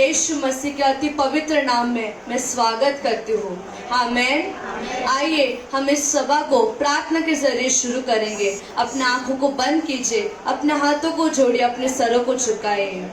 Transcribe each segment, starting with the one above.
यीशु मसीह के अति पवित्र नाम में मैं स्वागत करती हूँ। आमेन। आइए हम इस सभा को प्रार्थना के जरिए शुरू करेंगे। अपने आंखों को बंद कीजिए, अपने हाथों को जोड़िए, अपने सरों को झुकाइए।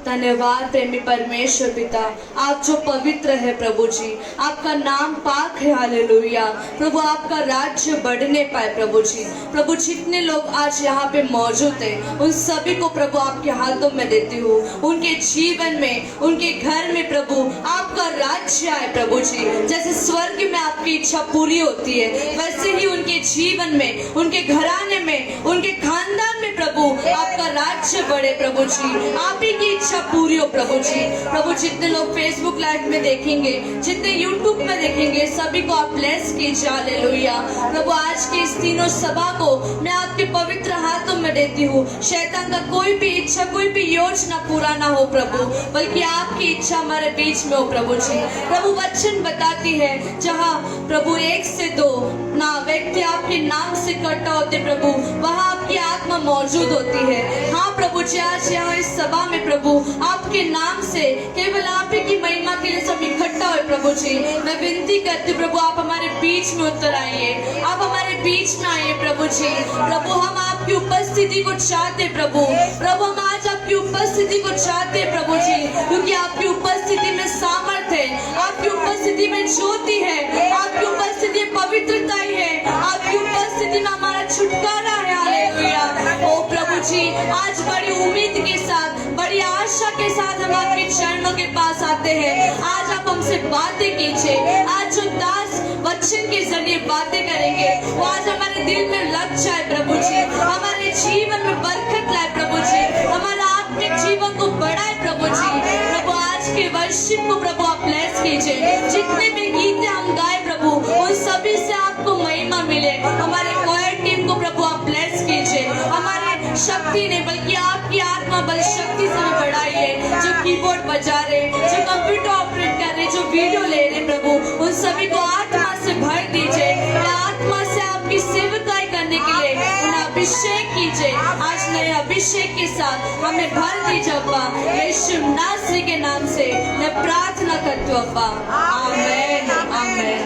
धन्यवाद प्रेमी परमेश्वर पिता, आप जो पवित्र है प्रभु जी, आपका नाम पाक है। हालेलुया प्रभु, आपका राज्य बढ़ने पाए प्रभु जी। प्रभु जितने लोग आज यहाँ पे मौजूद हैं उन सभी को प्रभु आपके हाथों में देती हूँ। उनके जीवन में, उनके घर में प्रभु आपका राज्य आए प्रभु जी। जैसे स्वर्ग में आपकी इच्छा पूरी होती है, वैसे ही उनके जीवन में, उनके घराने में, उनके खानदान में प्रभु आपका राज्य बढ़े प्रभु जी। आप ही की इच्छा पूरी हो प्रभु जी। प्रभु जितने लोग फेसबुक लाइव में देखेंगे, जितने यूट्यूब में देखेंगे, सभी को आप ब्लेस कीजिए। हालेलुया प्रभु, आज की इस तीनों सभा को मैं आपके पवित्र हाथों में देती हूँ। शैतान का कोई भी इच्छा, कोई भी योजना पूरा ना हो प्रभु, बल्कि आपकी इच्छा हमारे बीच में हो प्रभु जी। प्रभु वचन बताती है, जहाँ प्रभु 1 से 2 ना व्यक्ति आपके नाम से इकट्ठा होते प्रभु, वहाँ आपकी आत्मा मौजूद होती है। हाँ प्रभु जी, आज यहाँ इस सभा में प्रभु आपके नाम से केवल आप ही की महिमा के लिए सब इकट्ठा हुए प्रभु जी। मैं विनती करती हूँ प्रभु, आप हमारे बीच में उतर आइए, आप हमारे बीच में आइए प्रभु जी। प्रभु हम आपकी उपस्थिति को चाहते प्रभु, प्रभु हम आज आपकी उपस्थिति को चाहते प्रभु जी, क्योंकि आपकी उपस्थिति में सामर्थ है, आपकी उपस्थिति में ज्योति है, आपकी उपस्थिति में पवित्रता है, आपकी उपस्थिति में हमारा छुटकारा है। हालेलुया ओ प्रभु जी, आज बड़ी उम्मीद के साथ, बड़ी आशा के साथ हम आपके चरणों के पास आते हैं। आज आप हमसे बातें कीजिए। आज जो दास वचन के जरिए बातें करेंगे वो आज हमारे दिल में लग जाए प्रभु जी, हमारे जीवन में बरकत लाए प्रभु जी, हमारा आत्मिक जीवन को बढ़ाए प्रभु जी। प्रभु आज के वर्शिप को प्रभु आप ब्लेस कीजिए। जितने भी गीत हम गाए प्रभु, उन सभी से आपको महिमा मिले। हमारे कोयर टीम को प्रभु आप ब्लेस कीजिए। हमारे शक्ति नहीं बल्कि आपकी आत्मा बल शक्ति से बढ़ाइए। जो कीबोर्ड बजा रहे, जो कंप्यूटर ऑपरेट कर रहे, जो वीडियो ले रहे प्रभु, उन सभी को आत्मा से भर दीजिए। आत्मा से आपकी सेवकाई करने के लिए उन्हें अभिषेक कीजिए। आज नए अभिषेक के साथ हमें भर दीजिए अब्बा। यीशु नासरी के नाम से मैं प्रार्थना करती हूँ अब्बा। आमीन आमीन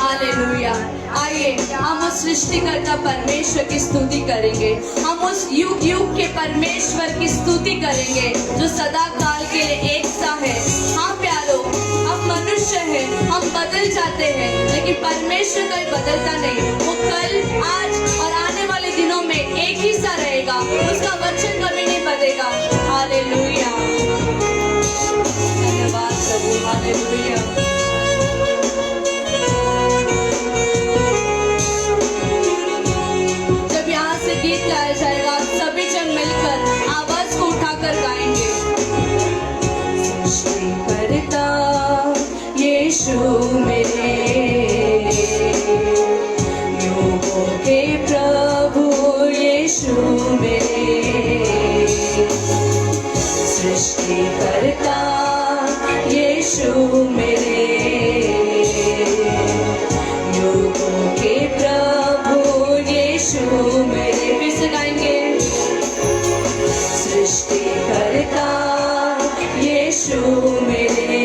हालेलुया। आइए हम उस सृष्टिकर्ता परमेश्वर की स्तुति करेंगे। हम उस युग युग के परमेश्वर की स्तुति करेंगे जो सदा काल के लिए एक सा है। हाँ प्यारो, हम मनुष्य हैं, हम बदल जाते हैं, लेकिन परमेश्वर कभी बदलता नहीं। वो कल, आज और आने वाले दिनों में एक ही सा रहेगा। उसका वचन कभी नहीं बदलेगा। हालेलुया, धन्यवाद प्रभु। हालेलुया। गीत गाया जाएगा, आप सभी जन मिलकर आवाज को उठाकर गाएंगे। सृष्टिकर्ता यीशु मेरे, युगों के प्रभु यीशु मेरे, सृष्टिकर्ता यीशु मेरे, युगों के प्रभु यीशु मेरे। सृष्टिकर्ता यीशु मेरे,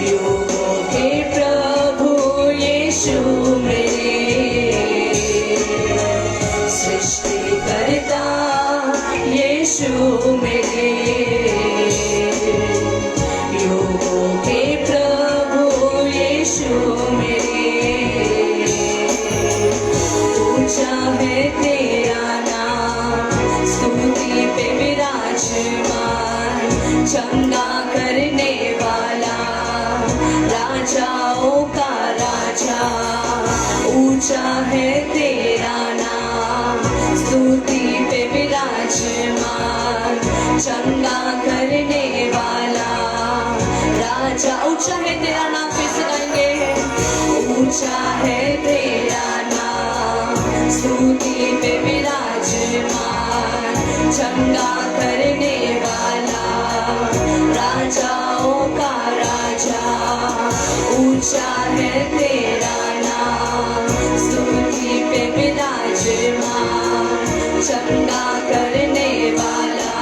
युगों के प्रभु यीशु मेरे, सृष्टिकर्ता यीशु मेरे, युगों के प्रभु यीशु मेरे। ऊंचा है तेरा नाम, स्तुति पे विराजमान, चंगा करने वाला, राजाओं का राजा। ऊंचा है तेरा नाम, स्तुति पे विराजमान, चंगा करने वाला, राजा। ऊंचा है तेरा नाम, फिर से गाएंगे। ऊंचा है तेरा नाम, स्तुति पे विराजमान, चंगा करने वाला, राजाओं का राजा। ऊंचा है तेरा नाम, स्तुति पे विराजमान, चंगा करने वाला,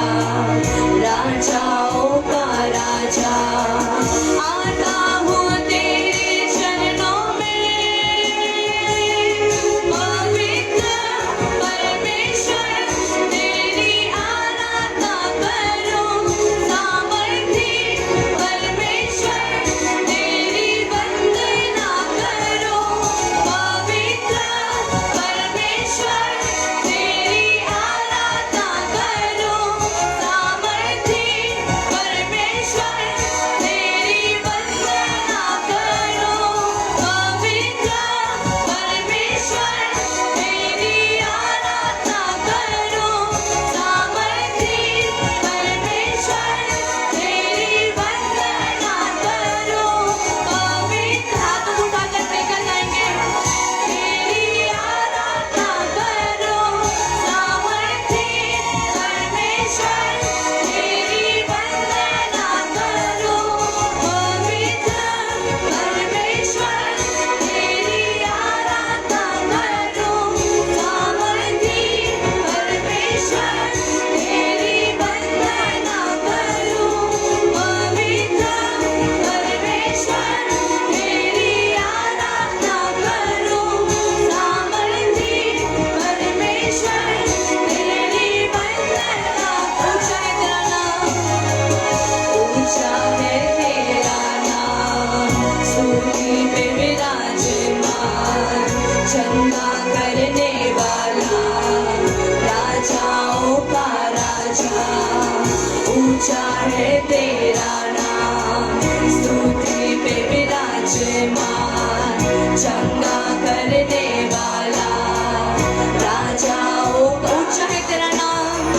राजा, ऊंचा है तेरा नाम, स्तुति पे विराजमान, चंगा करने वाला, राजाओं का ऊंचा है तेरा नाम,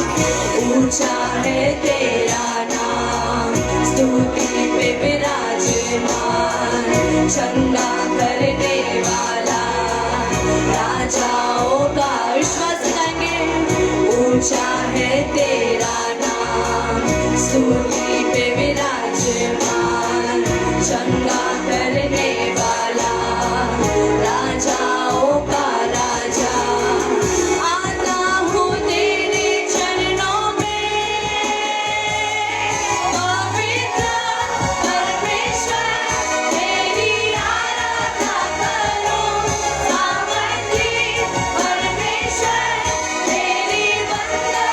ऊंचा है तेरा नाम, स्तुति पे विराजमान, चंगा करने वाला, राजाओं का विश्वास गाएंगे, ऊंचा है तेरा नाम, स्तुति पे विराजमान, चंगा करने वाला, राजाओं का राजा, आता हूँ तेरे चरणों में, पवित्र परमेश्वर तेरी आराधना करूं, सामर्थी परमेश्वर तेरी वंदना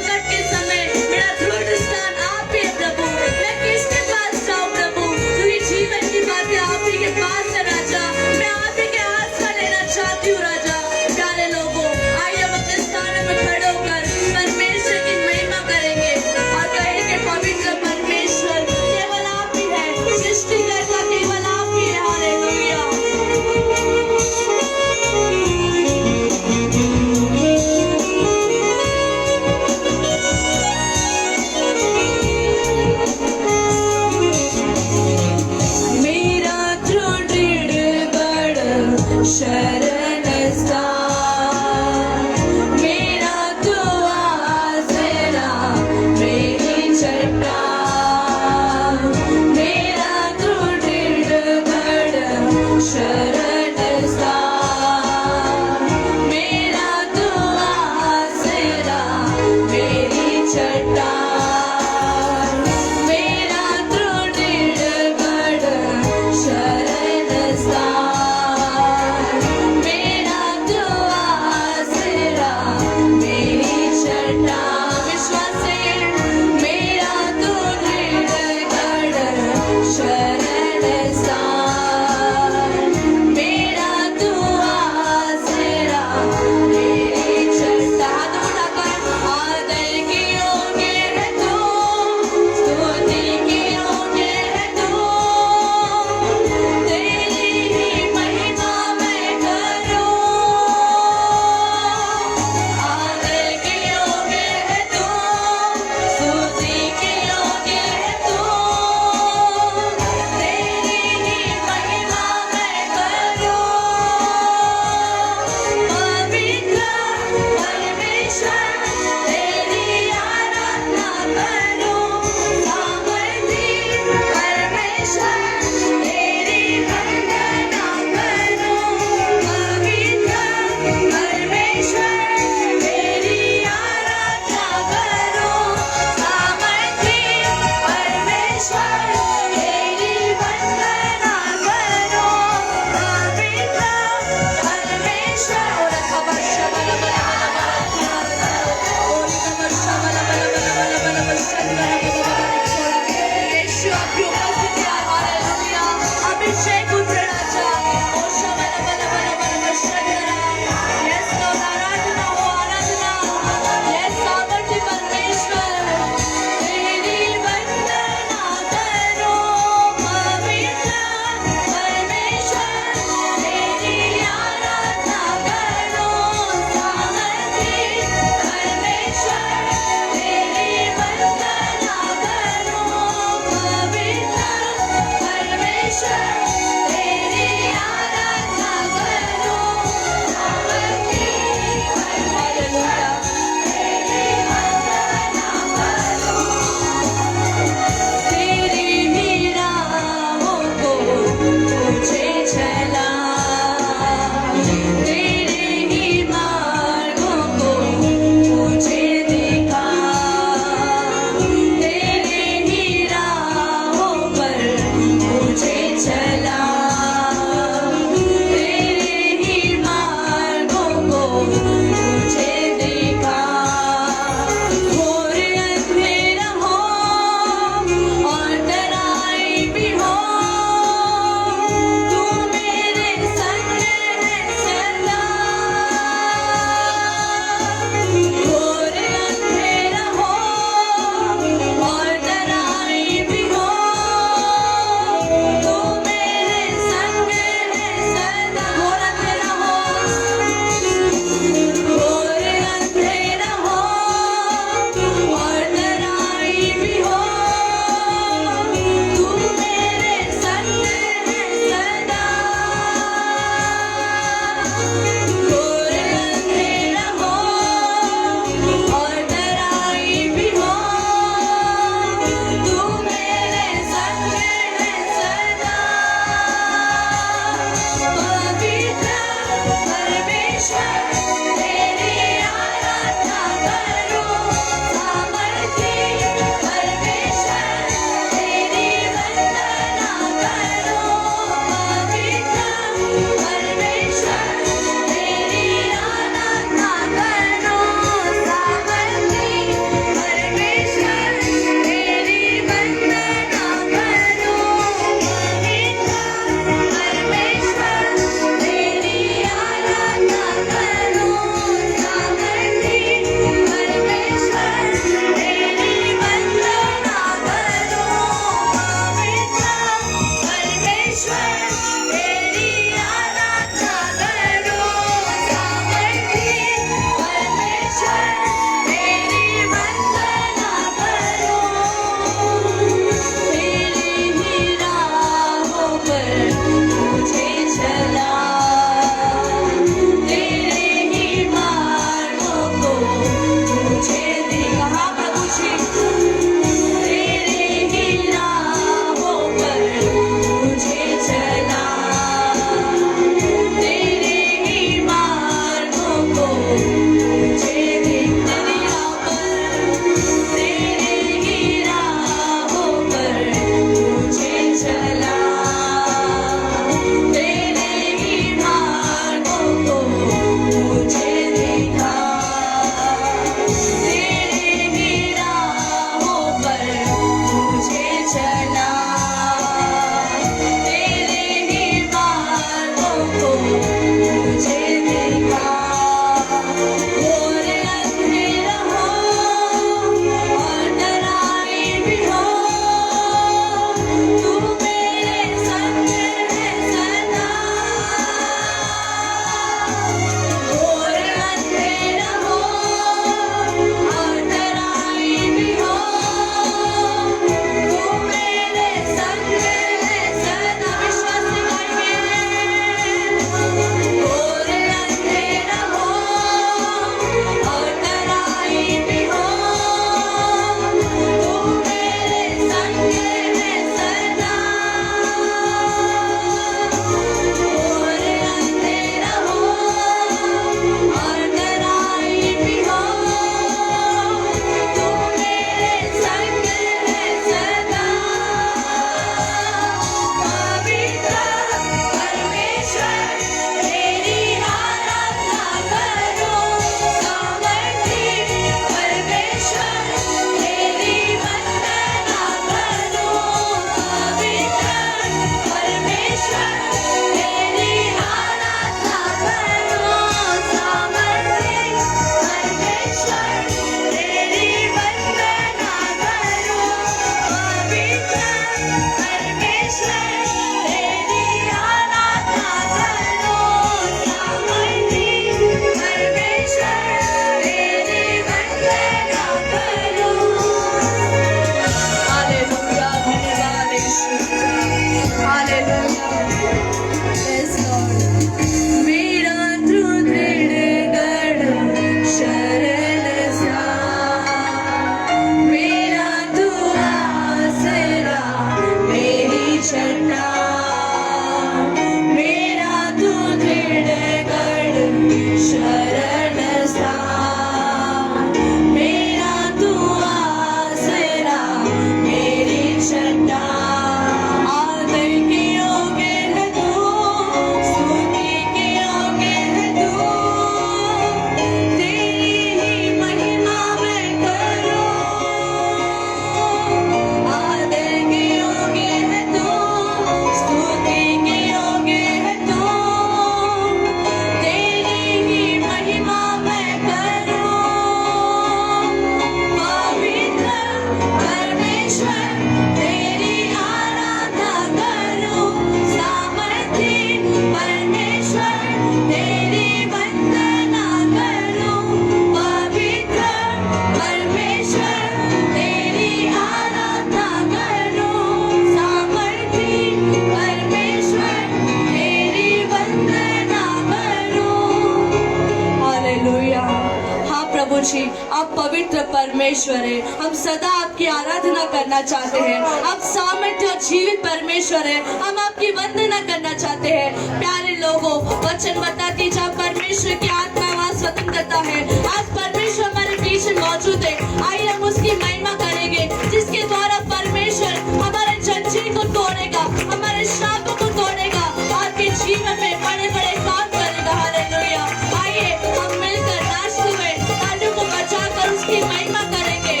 जी आप पवित्र परमेश्वर है, हम सदा आपकी आराधना करना चाहते हैं। आप सामर्थ्य और जीवित परमेश्वर है, हम आपकी वंदना करना चाहते हैं। प्यारे लोगों, वचन बताती जब परमेश्वर की आत्मा वहाँ स्वतंत्रता है। आज परमेश्वर हमारे बीच में मौजूद है, आइए हम उसकी महिमा करेंगे, जिसके द्वारा परमेश्वर हमारे जंजीर को तोड़ेगा, हमारे शापों को तोड़ेगा, आपके जीवन में बड़े बड़े काम करेगा। हालेलुया। आइए हम मिलकर नाचते हुए तालियों को बजाकर उसकी महिमा करेंगे।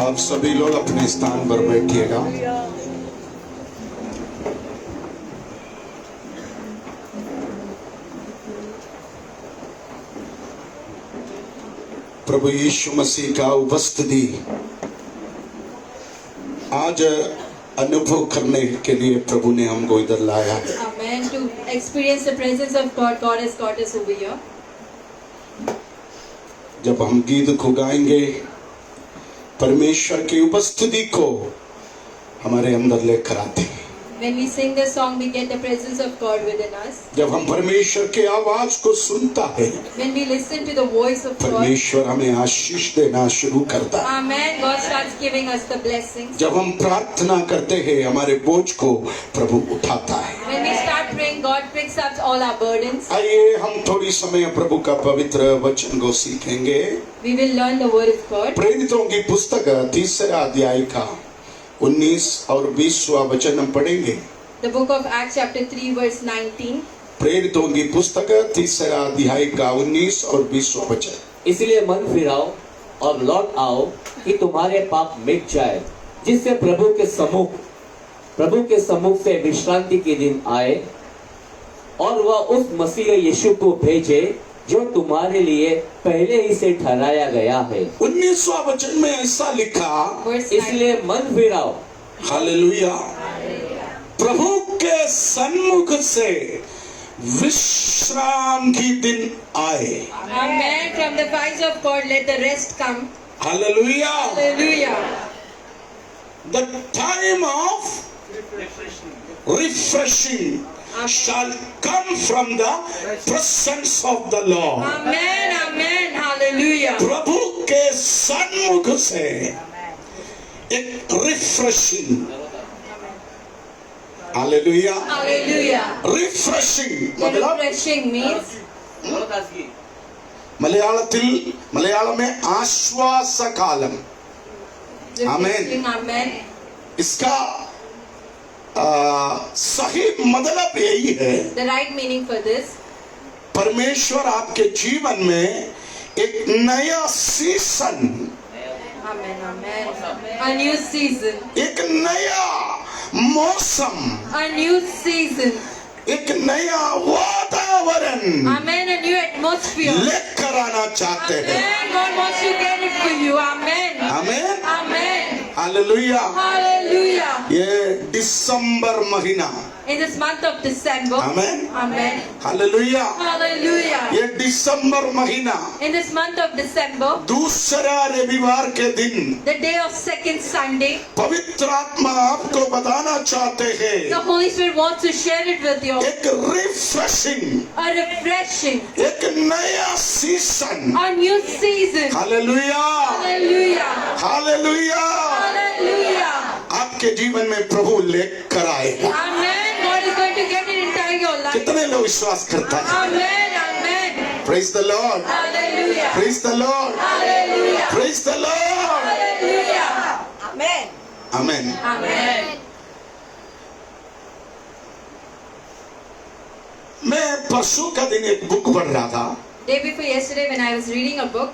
आप सभी लोग अपने स्थान पर बैठिएगा। प्रभु यीशु मसीह का उपस्थिति आज अनुभव करने के लिए प्रभु ने हमको इधर लाया है। Amen. To experience the presence of God, God has got us over here. जब हम गीत को गाएंगे, परमेश्वर की उपस्थिति को हमारे अंदर लेकर आते हैं। When we sing this song, we get the presence of God within us. जब हम परमेश्वर के आवाज को सुनता है, When we listen to the voice of God, परमेश्वर हमें आशीष देना शुरू करता है। Amen. God starts giving us the blessings. जब हम प्रार्थना करते हैं, हमारे बोझ को प्रभु उठाता है। When we start praying, God picks up all our burdens. आइए हम थोड़ी समय प्रभु का पवित्र वचन को सीखेंगे। We will learn the word of God. प्रेरितों की पुस्तक 3 अध्याय का 19 और 20वां वचन हम पढ़ेंगे। The book of Acts chapter 3 verse 19. प्रेरितों की पुस्तक 3 अध्याय का 19 और 20वां वचन। इसलिए मन फिराओ और लौट आओ कि तुम्हारे पाप मिट जाए, जिससे प्रभु के सम्मुख से विश्रांति के दिन आए, और वह उस मसीह यीशु को भेजे जो तुम्हारे लिए पहले ही से ठहराया गया है। 19वां वचन में ऐसा लिखा, इसलिए मन फिराओ। हालेलुया। प्रभु के सन्मुख से विश्राम की दिन आए। Amen. From the eyes of God, let the rest come. Hallelujah. Hallelujah. The time of refreshing shall come from the presence of the Lord. Amen. Amen. Hallelujah. प्रभु के सन्मुख से एक refreshing, hallelujah, Hallelujah. Refreshing The मतलब refreshing means Malayalam में आश्वास कालम। refreshing. Amen. इसका सही मतलब यही है, The right meaning for this, परमेश्वर आपके जीवन में एक नया season, Amen. Amen. A new season. एक नया मौसम, A new season. एक नया वातावरण Amen. A new atmosphere. लेकर आना चाहते हैं। Amen. God wants to get it for you. Amen. आमीन, Amen. हालेलुया। Hallelujah. ये दिसंबर महीना, In this month of December. आमीन, Amen. हालेलुया। Hallelujah. ये दिसंबर महीना In this month of December, दूसरा रविवार के दिन the day of second Sunday, पवित्र आत्मा आपको बताना चाहते हैं, the Holy Spirit wants to share it with you. एक रिफ्रेशिंग, A refreshing, एक नया season. a new season. Hallelujah, Hallelujah. Hallelujah Hallelujah. आपके जीवन में प्रभु लेकर आएगा। Amen. God is going to get it into your life. कितने लोग विश्वास करता है? Amen. Amen. Praise the Lord, Hallelujah. Praise the Lord, Hallelujah. Praise the Lord. Hallelujah. Amen. आमीन। Amen. मैं परसों का दिन एक बुक पढ़ रहा था। Day before yesterday, when I was reading a book,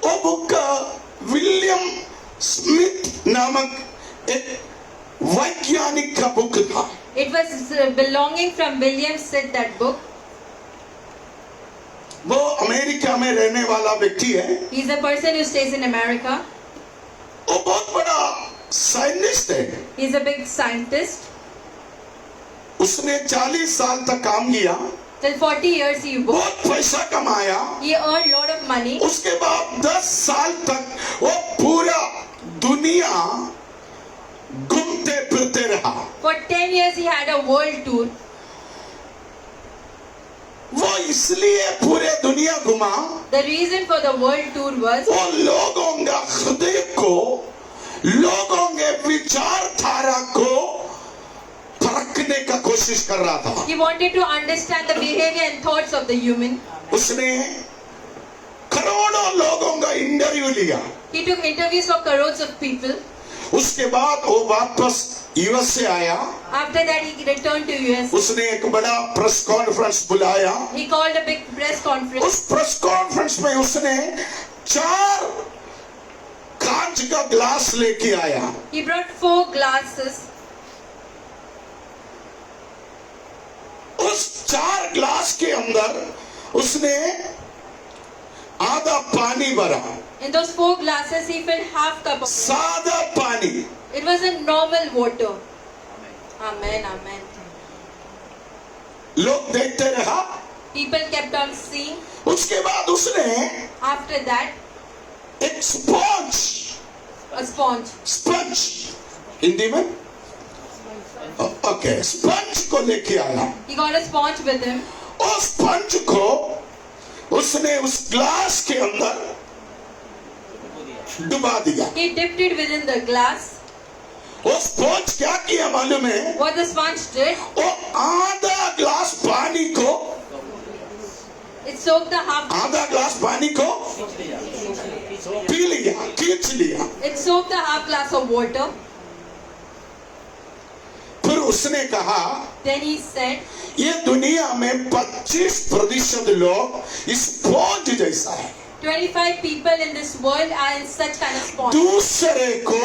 वो बुक विलियम स्मिथ नामक एक वैज्ञानिक का बुक था। it was belonging from William Sid, that book. वो अमेरिका में रहने वाला व्यक्ति है। He is a person who stays in America. वो बहुत बड़ा साइंटिस्ट है। He is a big scientist. उसने 40 साल तक काम किया, Till 40 years he worked. बहुत पैसा कमाया। He earned lot of money. उसके बाद 10 साल तक वो पूरा दुनिया घूमते फिरते रहा। For 10 years he had a world tour. वो इसलिए पूरे दुनिया घुमा, The reason for the world tour was वो लोगों का हृदय को, लोगों के विचारधारा को परखने का कोशिश कर रहा था। he wanted to understand the behavior and thoughts of the human. उसने करोड़ों लोगों का इंटरव्यू लिया। He took interviews of crores of people. उसके बाद वो वापस यूएस से आया। After that, he returned to US. उसने एक बड़ा प्रेस कॉन्फ्रेंस बुलाया। He called a big press conference. उस प्रेस कॉन्फ्रेंस में उसने 4 कांच का ग्लास लेके आया। He brought 4 glasses. उस 4 ग्लास के अंदर उसने आधा पानी भरा, In those 4 glasses, he filled half cup of. सादा पानी। It was a normal water. Amen, amen. लोग देखते रहा। People kept on seeing. उसके बाद उसने After that, एक sponge, a sponge. Sponge Hindi में ओके, स्पंज को लेके आया। He got a sponge with him. उस स्पंज को उसने उस ग्लास के अंदर डुबा दिया। He dipped it within the glass. वो स्पंज क्या किया मालूम है? What the sponge did, वो आधा ग्लास पानी को, it soaked the half. आधा ग्लास पानी को पी लिया, खींच लिया। It soaked the half glass of water. फिर उसने कहा Then he said, ये दुनिया में 25% लोग इस स्पंज जैसा है। 25 people in this world are in such kind of sponge. दूसरे को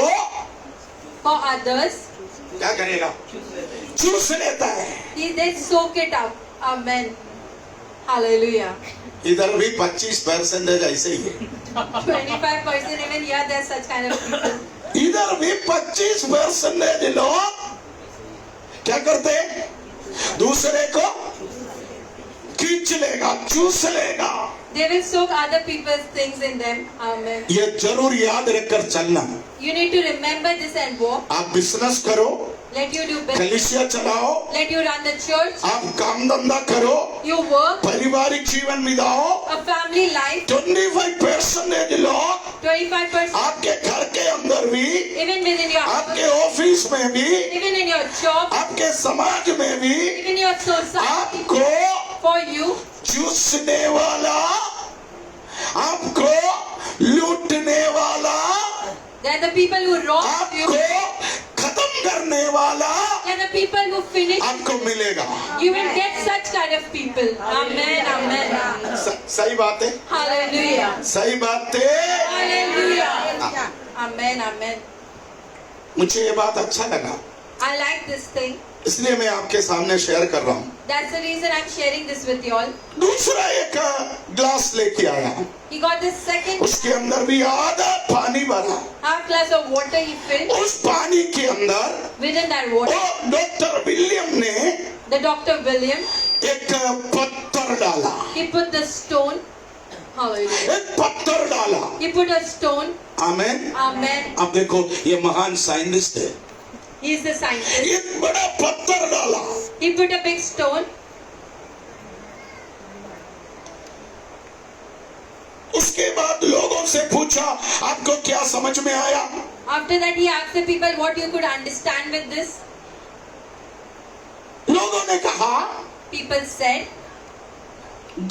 For others, क्या करेगा? चूस लेता है। they soak it up. Amen. Hallelujah. इधर भी 25% ऐसे ही है। 25% even here there's such kind of people. इधर भी 25% लोग क्या करते हैं? दूसरे को खींच लेगा, चूस लेगा। They will soak other people's things in them. Amen. ये जरूर याद रखकर चलना। You need to remember this and walk. आप बिजनेस करो, Let you do business. कलीसिया चलाओ, Let you run the church. आप काम धंधा करो, You work. पारिवारिक जीवन बिताओ। A family life. 25% लोग 25%. आपके घर के अंदर भी, Even within your house. आपके ऑफिस में भी, Even in your job. आपके समाज में भी Even your society. आपको For you. चूसने वाला, आपको लूटने वाला, They're the people who rob you. आपको खत्म करने वाला They're the people who finish. आपको मिलेगा। You will get such kind of people. Amen. Amen. सही बात है, Hallelujah. सही बात है। Hallelujah. Amen. Amen. मुझे ये बात अच्छा लगा, I like this thing. इसलिए मैं आपके सामने शेयर कर रहा हूँ। That's the reason I'm sharing this with you all. दूसरा एक ग्लास लेके आया, He got this second उसके अंदर भी आधा पानी भरा। half glass of water he filled. उस पानी के अंदर Within that water, वो डॉक्टर विलियम ने the Dr. William, एक पत्थर डाला, he put the stone. Hallelujah. एक पत्थर डाला। He put a stone. Amen. Amen. अब देखो, ये महान साइंटिस्ट है। He is the scientist. एक बड़ा पत्थर डाला, He put a big stone. उसके बाद लोगों से पूछा, आपको क्या समझ में आया? After that, he asked the people what you could understand with this. लोगों ने कहा, People said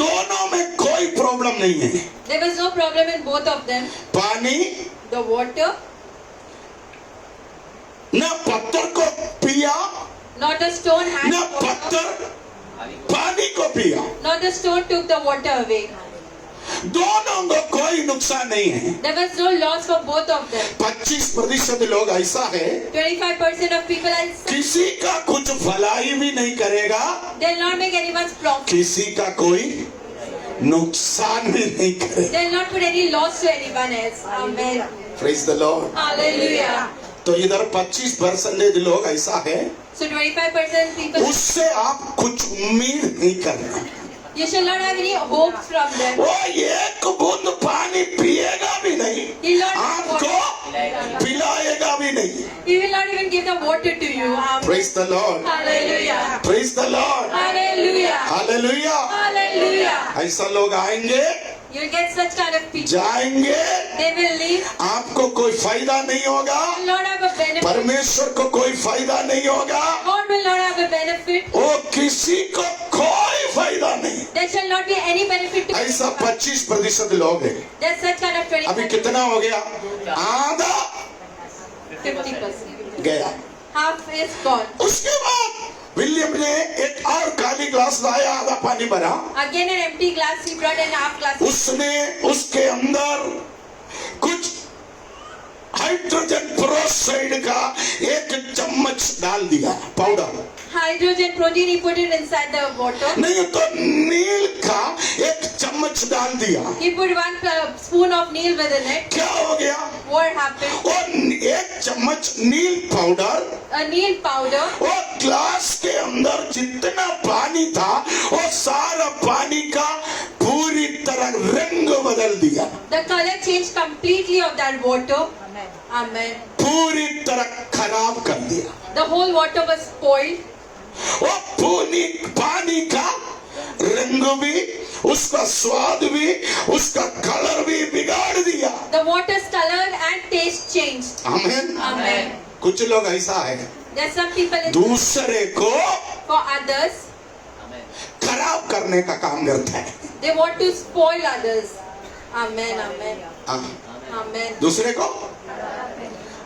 दोनों में कोई प्रॉब्लम नहीं है। there was no problem in both of them. पानी The water, न पत्थर को पिया, not the stone had न water, पत्थर पानी को पिया। not the stone took the water away. दोनों को कोई नुकसान नहीं है। There was no loss for both of them. 25% लोग ऐसा है, 25% of people are किसी का कुछ भलाई भी नहीं करेगा, they'll not make anyone's profit. किसी का कोई नुकसान भी नहीं करेगा। They'll not put any loss to anyone else. Amen. Praise the Lord। Hallelujah. तो इधर 25% लोग ऐसा है, So 25% people, उससे आप कुछ उम्मीद नहीं करना। you shall not have any hopes from them. वो एक बूंद पानी पिएगा भी नहीं, He'll not give आपको water. पिलाएगा भी नहीं। He will not even give the water to you. Amen. Praise the Lord। Hallelujah. Praise the Lord। Hallelujah. Hallelujah. Hallelujah. ऐसा लोग आएंगे, You'll get such kind of people. जाएंगे, They will leave. आपको कोई फायदा नहीं होगा, Will not have a benefit. परमेश्वर को कोई फायदा नहीं होगा, God will not have a benefit. वो किसी को कोई फायदा नहीं। There shall not be any benefit to ऐसा anyone. 25% लोग हैं। There's such kind of अभी 25%. कितना हो गया? आधा 50%. गया। Half is gone. उसके बाद विलियम ने एक और खाली ग्लास लाया, आधा पानी भरा। Again an empty glass, he brought an half glass. उसने उसके अंदर कुछ हाइड्रोजन पेरोक्साइड का एक चम्मच डाल दिया, powder. Hydrogen protein, he put it inside the water. नहीं तो नील का एक चम्मच डाल दिया। He put 1 spoon of Neil within it. क्या हो गया? What happened? और एक चम्मच नील पाउडर, A Neil powder. वो ग्लास के अंदर जितना पानी था वो सारा पानी का पूरी तरह रंग बदल दिया। The color changed completely of that water. Amen. पूरी तरह खराब कर दिया। The whole water was spoiled. वो पानी का रंग भी, उसका स्वाद भी, उसका कलर भी बिगाड़ दिया। The water's color and taste changed. आमीन। Amen. कुछ लोग ऐसा है, There are some people in दूसरे को for others, खराब करने का काम करता है। they want to spoil others. Amen. Amen. हाँ, Amen. दूसरे को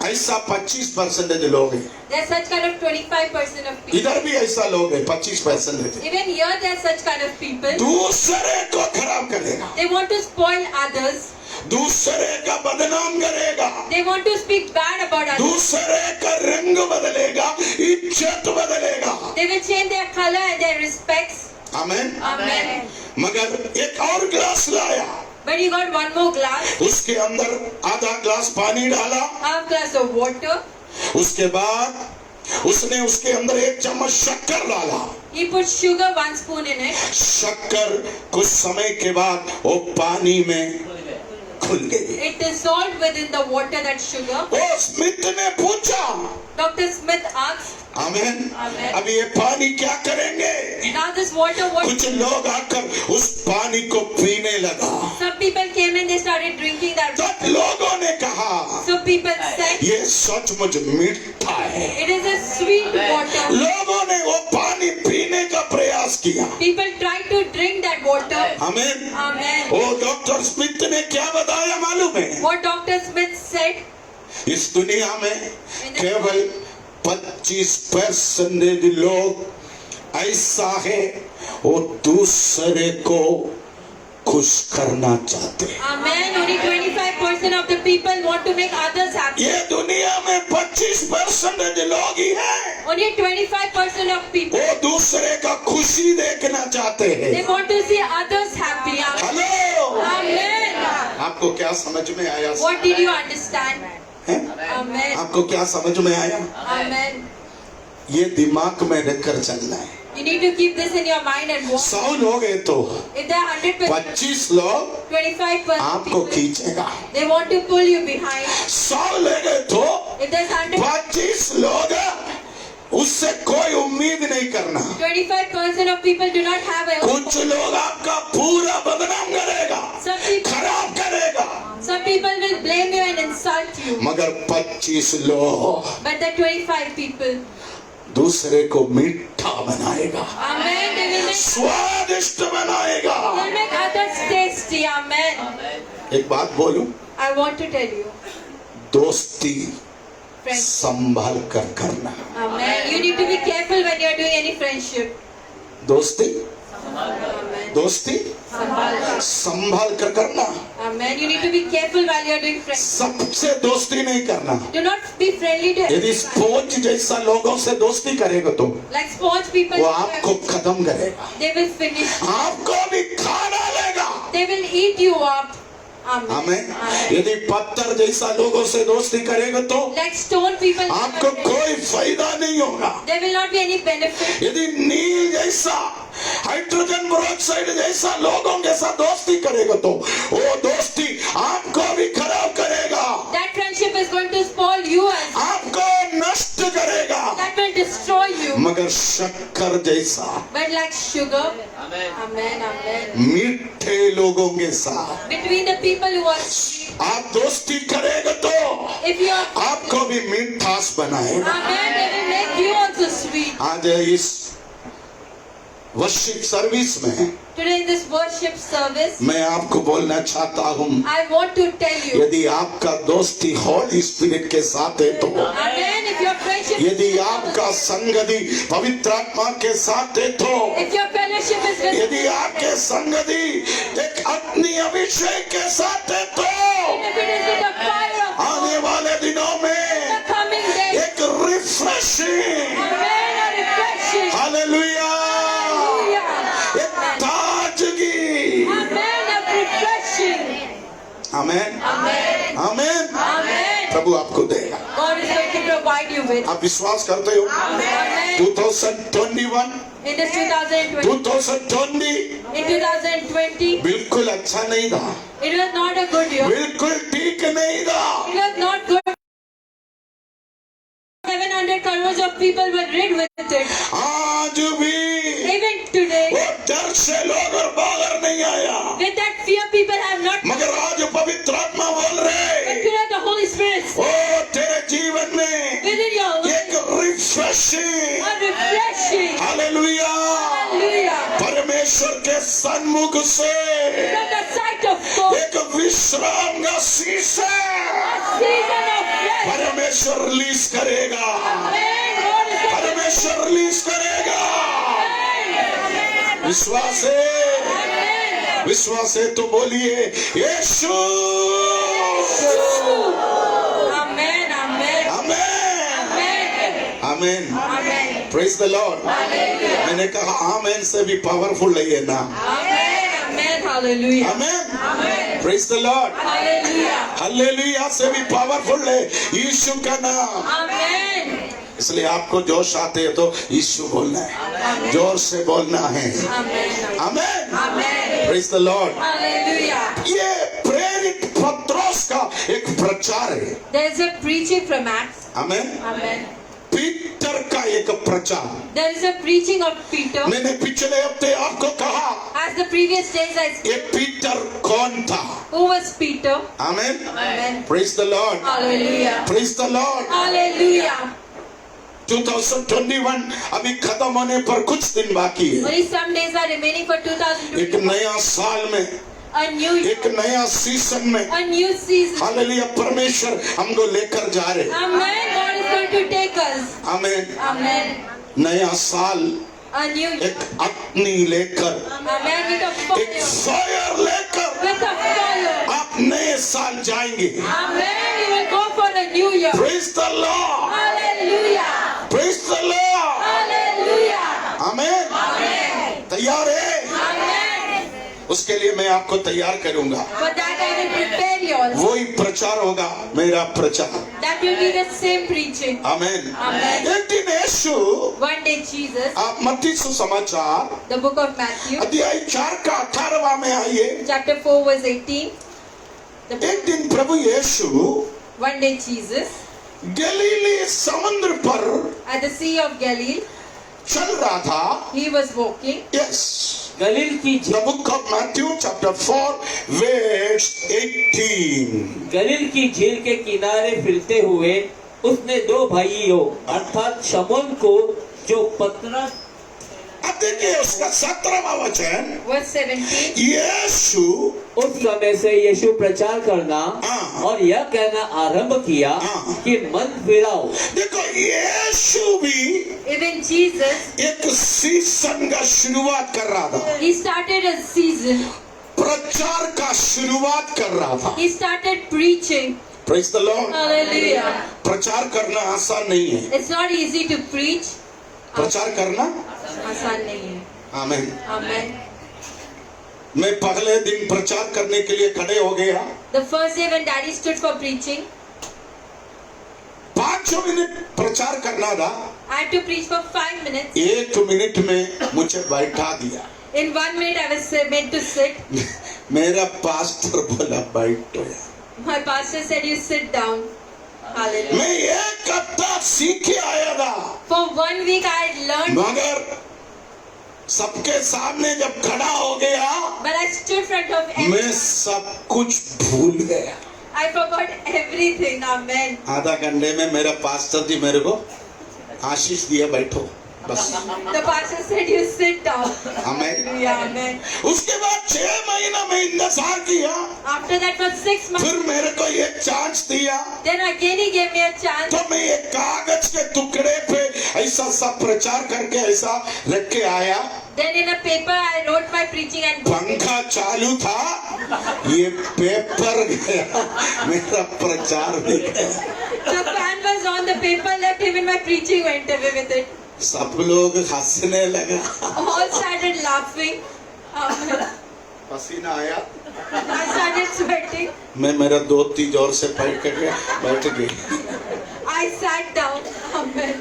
ऐसा 25% लोग हैं। There are such kind of 25% of people. इधर भी ऐसा लोग हैं, 25% है। Even here there are such kind of people. दूसरे को खराब करेगा, They want to spoil others. दूसरे का बदनाम करेगा, They want to speak bad about others. दूसरे का रंग बदलेगा, इज्जत बदलेगा। They will change their color and their respects. आमीन। Amen. मगर एक और ग्लास लाया, But he got one more glass, उसके अंदर आधा ग्लास पानी डाला। half glass of water. उसके बाद उसने उसके अंदर एक चम्मच शक्कर डाला। He put sugar, 1 spoon in it. शक्कर कुछ समय के बाद वो पानी में खुल गई। It dissolved within the water, that sugar. वो स्मिथ ने पूछा, Dr. Smith asked, आमीन, आमीन। अब ये पानी क्या करेंगे? now this water, what? कुछ लोग आकर उस पानी को पीने लगा। Some people came and they started drinking that. तब लोगों ने कहा, So people said, ये सचमुच मीठा है। it is a sweet water. लोगों ने वो पानी पीने का प्रयास किया। People tried to drink that water. आमीन। Amen. वो डॉक्टर स्मिथ ने क्या बताया मालूम है? What Dr. Smith said, इस दुनिया में केवल 25% लोग ऐसा है वो दूसरे को खुश करना चाहते हैं। Amen. Only 25% of the people want to make others happy. ये दुनिया में 25% लोग ही हैं Only 25% of people, वो दूसरे का खुशी देखना चाहते they हैं। want to see others happy. Hello, Amen. आपको क्या समझ में आया? What did you understand? हैं? Amen. आपको क्या समझ में आया? Amen. ये दिमाग में रखकर चलना है। You need to keep this in your mind and walk. 100 लोग हैं तो If there are 100%, 25 लोग 25% आपको people, खींचेगा। they want to pull you behind. 100 लेंगे तो If there's 100, 25 लोग उससे कोई उम्मीद नहीं करना। 25% of people do not have a hope. कुछ लोग आपका पूरा बदनाम करेगा, खराब करेगा, Some people will blame you and insult you. मगर 25 लोग But the 25 people, दूसरे को मीठा बनाएगा, Amen, they will make, स्वादिष्ट बनाएगा। will make others tasty. Amen. एक बात बोलूं, I want to tell you, दोस्ती friends. संभाल कर करना। Amen. You need to be careful when you are doing any friendship. दोस्ती Amen. दोस्ती संभाल कर करना। Amen. You need to be careful while you are doing friendship. सबसे दोस्ती नहीं करना। Do not be friendly to यदि everyone. स्पोंज जैसा लोगों से दोस्ती करेगा तो Like sponge people, वो आपको खत्म करेगा, they will finish. आपको भी खा डालेगा। They will eat you up. Amen. आमीन। Amen. यदि पत्थर जैसा लोगों से दोस्ती करेगा तो Like stone people, आपको कोई फायदा नहीं होगा। there will not be any benefit. यदि नील जैसा हाइड्रोजन पेरोक्साइड जैसा लोगों के साथ दोस्ती करेगा तो वो दोस्ती आपको भी खराब करेगा, That friendship is going to spoil you as आपको नष्ट करेगा। that will destroy you. मगर शक्कर जैसा But like sugar, Amen, Amen. मीठे लोगों के साथ Between the people who are sweet, आप दोस्ती करेगा तो if you are, आपको भी मिठास बनाएगा। Amen, they will make you also sweet. आज इस वर्शिप सर्विस में Today in this worship service, मैं आपको बोलना चाहता हूँ, I want to tell you, यदि आपका दोस्ती हॉली स्पिरिट के साथ है तो, Amen, if your friendship यदि is आपका संगति पवित्र आत्मा के साथ है तो, if your fellowship is with यदि आपके संगति एक अग्नि अभिषेक के साथ है तो, if it is with the fire of आने God, वाले दिनों the में coming days, एक refreshing, Amen, a refreshing, hallelujah, Hallelujah, एक ताजगी, Amen, a refreshing, amen, Amen, amen, Amen. प्रभु आपको देगा। God is going to provide you with, आप विश्वास करते हो? Amen. 2021, In this 2020, 2020 in 2020, बिल्कुल अच्छा नहीं था, it was not a good year. बिल्कुल ठीक नहीं था। It was not good. 700 crores of people were rid with it. आज भी Even today, वो डर से लोग और बाहर नहीं आया, with that fear, people have not. मगर आज पवित्र आत्मा बोल But रहे, today, the Holy Spirit ओ तेरे जीवन में within your life, एक refreshing, a refreshing. Hallelujah, Hallelujah. परमेश्वर के सन्मुख से From the sight of God, एक विश्राम का शीशा a season of rest. परमेश्वर रिलीज करेगा, Amen. God is going परमेश्वर रिलीज करेगा। to. विश्वास है, Amen. विश्वास है तो बोलिए यीशु, Amen. Amen. Amen, Amen. Amen, Amen. Praise the Lord. मैंने कहा आमेन से भी पावरफुल है ये नाम, Amen. Amen. Hallelujah. Amen, Amen. Praise the Lord. Hallelujah. Hallelujah से भी पावरफुल है यीशु का नाम। Amen. इसलिए आपको जोश आते है तो यीशु बोलना है, जोर से बोलना है, Amen. Amen, Amen. Praise the Lord. Hallelujah. ये प्रेरित पत्रोस का एक प्रचार है, There is a preaching from Acts. Amen. Amen. Peter का एक प्रचार, There is a preaching of Peter. मैंने पिछले हफ्ते आपको कहा As the previous days I ये पीटर कौन था, who was Peter? Amen, Amen. Praise the Lord, Hallelujah. Praise the Lord. Hallelujah. 2021 अभी खत्म होने पर कुछ दिन बाकी है, Only some days are remaining for एक 2020. नया साल में, A new year, एक नया सीजन में, a new season. हालेलुया, परमेश्वर हमको लेकर जा रहे, Amen. God is going to take us. Amen. Amen. नया साल A new year. एक अग्नि लेकर, Amen. With a एक fire. फायर लेकर With a fire. आप नए साल जाएंगे। Amen. You will go for the new year. Praise the Lord, Hallelujah. Praise the Lord, Hallelujah. Amen. Amen. तैयार है? Amen. उसके लिए मैं आपको तैयार करूंगा, For that I will prepare you also. वही प्रचार होगा मेरा प्रचार, That will be the same preaching. Amen. Amen. एक दिन यीशु, One day Jesus, आप मत्ती सुसमाचार the book of Matthew, अध्याय 4 का 18वां में आइए। chapter 4 verse 18. एक दिन प्रभु यीशु One day Jesus, गलीली समुद्र पर at the Sea of Galilee, चल रहा था। he was walking. Yes, Galilee की the book of Matthew chapter 4 verse 18। Galilee की झील के किनारे फिरते हुए उसने दो भाइयों अर्थात शमौन को जो पतरस, अब देखिए उसका 17वां वचन, Verse 17. यीशु उस समय से यीशु प्रचार करना हाँ। और यह कहना आरंभ किया हाँ। कि मन फिराओ। देखो यीशु भी Even Jesus, एक सीजन का शुरुआत कर रहा था, he started a season. प्रचार का शुरुआत कर रहा था। He started preaching. Praise the Lord. Hallelujah. प्रचार करना आसान नहीं है, It's not easy to preach. प्रचार करना, आसान नहीं है. आमीन। Amen. मैं पहले दिन प्रचार करने के लिए खड़े हो गया, The first day when Daddy stood for preaching, 5 minute प्रचार करना था, I had to preach for 5 minutes. 1 minute में मुझे बैठा दिया। In 1 minute I was made to sit. मेरा पास्टर बोला बैठो यार। My pastor said, you sit down. Hallelujah. मैं 1 हफ्ता सीख के आया था, For 1 week I had learned, मगर सबके सामने जब खड़ा हो गया but I stood in front of मैं everyone. सब कुछ भूल गया। I forgot everything. Amen. आधा घंटे में मेरा पास्टर जी मेरे को आशीष दिया, बैठो। बस। The pastor said, you sit down. Amen. Hallelujah, amen. उसके बाद 6 महीना में इंतजार किया, After that for 6 months, फिर मेरे को एक चांस दिया, then again he gave me a chance. तो मैं एक कागज के टुकड़े पे ऐसा सब प्रचार करके ऐसा रख के आया। Then in a paper I wrote my preaching and पंखा चालू था, ये पेपर गया, मेरा प्रचार भी गया। the fan was on, the paper left, even my preaching went away with it. सब लोग हंसने लगा, All started laughing. पसीना आया, I started sweating. मैं मेरा 2-3 जोर से बैठ गई। I sat down. Amen.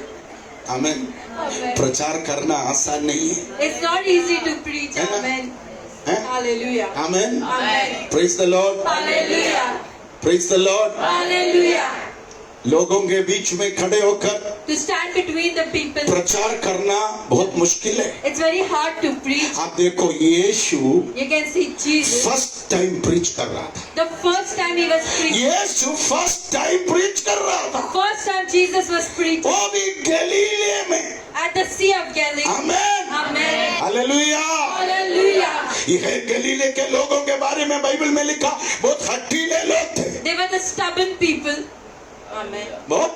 Amen. Amen. प्रचार करना आसान नहीं है, It's not easy to preach. है ना? Amen. हैं? Hallelujah. Amen. Amen. Praise the Lord, Hallelujah. Praise the Lord. Hallelujah. लोगों के बीच में खड़े होकर To stand between the people. प्रचार करना बहुत मुश्किल है। It's very hard to preach. आप देखो, Yeshu You can see Jesus. First time preach कर रहा था। The first time he was preaching. Yeshu first time preach कर रहा था, First time Jesus was preaching वो भी गलीले में। at the Sea of Galilee. Amen, Amen. Hallelujah. Hallelujah. ये गलीले के लोगों के बारे में बाइबल में लिखा, बहुत हट्टीले लोग थे, They were the stubborn people. Amen. बहुत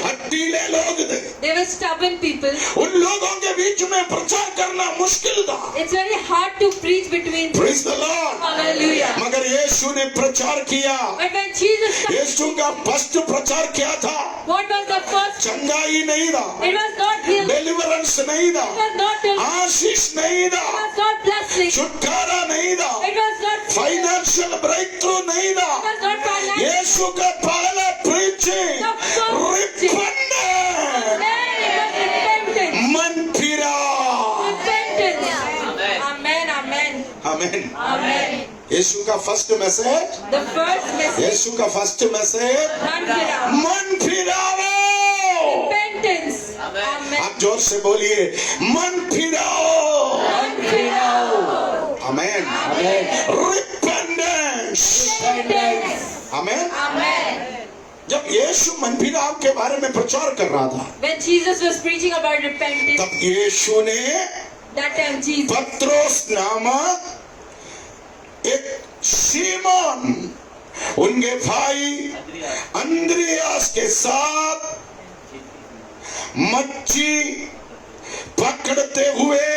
हट्टीले लोग थे। They were stubborn people. उन लोगों के बीच में प्रचार करना मुश्किल था। It's very hard to preach between them. Praise the Lord. Hallelujah. मगर यीशु ने प्रचार किया। But when Jesus started, यीशु का फर्स्ट प्रचार क्या था? what was the first? चंगाई नहीं था, It was not healing. Deliverance नहीं था, It was not deliverance. आशीष नहीं It था, was not blessing. छुटकारा नहीं था, It was not financial breakthrough नहीं था। It was not financial. Yeshu का पहला preaching The first preaching. Amen. It was repentance. मन फिरा। Repentance. Amen. Amen. आमेन। Amen. यीशु का first message, The first message. यीशु का फर्स्ट मैसेज, Repentance. मन फिराओ। Repentance. Amen. आप जोर से बोलिए, मन फिराओ। आमेन। रिपेंडेंस। आमेन। Amen. जब यीशु मन फिराव के बारे में प्रचार कर रहा था, When Jesus was preaching about repentance, तब यीशु ने that time Jesus, पत्रोस नामक एक सीमोन, उनके भाई अंद्रियास के साथ मच्छी पकड़ते हुए,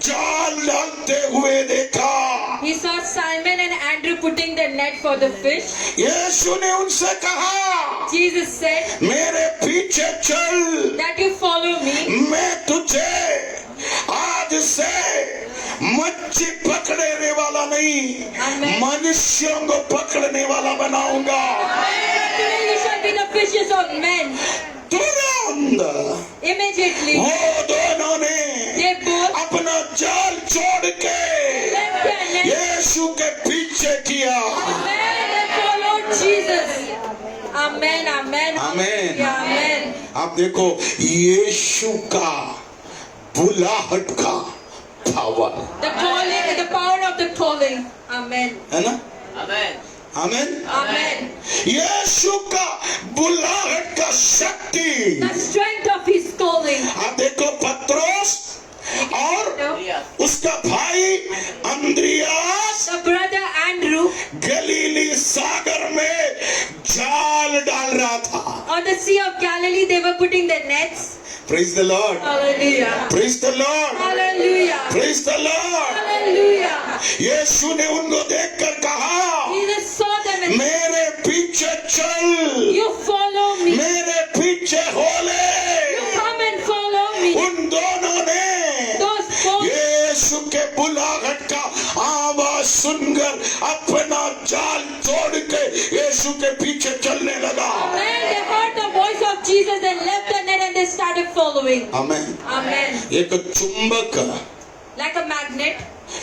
जाल डालते हुए देखा। he saw Simon and Andrew putting the net for the fish. यीशु ने उनसे कहा, Jesus said मेरे पीछे चल, that you follow me. मैं तुझे आज से मच्छी पकड़ने वाला नहीं, Amen. मनुष्यों को पकड़ने वाला बनाऊंगा। Today you shall be the fishes of men. तुरंत Immediately, वो दोनों ने they both अपना जाल छोड़ के left their net. यीशु के पीछे किया। Amen. They followed Jesus. Amen. Amen. Amen. Hallelujah, Amen. आप देखो, यीशु का बुलाहट का power, The calling, the power of the calling. Amen. है ना? आमेन। Amen. यीशु का बुलाहट का शक्ति। The strength of his calling. आप देखो, पत्रोस और उसका भाई अंद्रियास The brother Andrew गलीली सागर में जाल डाल रहा था। on the Sea of Galilee, they were putting their nets. Praise the Lord, Hallelujah. Praise the Lord, Hallelujah. Praise the Lord. Hallelujah. यीशु ने उनको देखकर कहा, Jesus saw them and मेरे पीछे चल, you follow me. मेरे पीछे हो ले। Come and follow me. उन दोनों ने Those both, यीशु के बुलाहट का आवाज सुनकर अपना जाल छोड़ के यीशु के पीछे चलने लगा। when they heard the voice of Jesus, they left the net and they started following. Amen. Amen. एक चुंबक Like a magnet,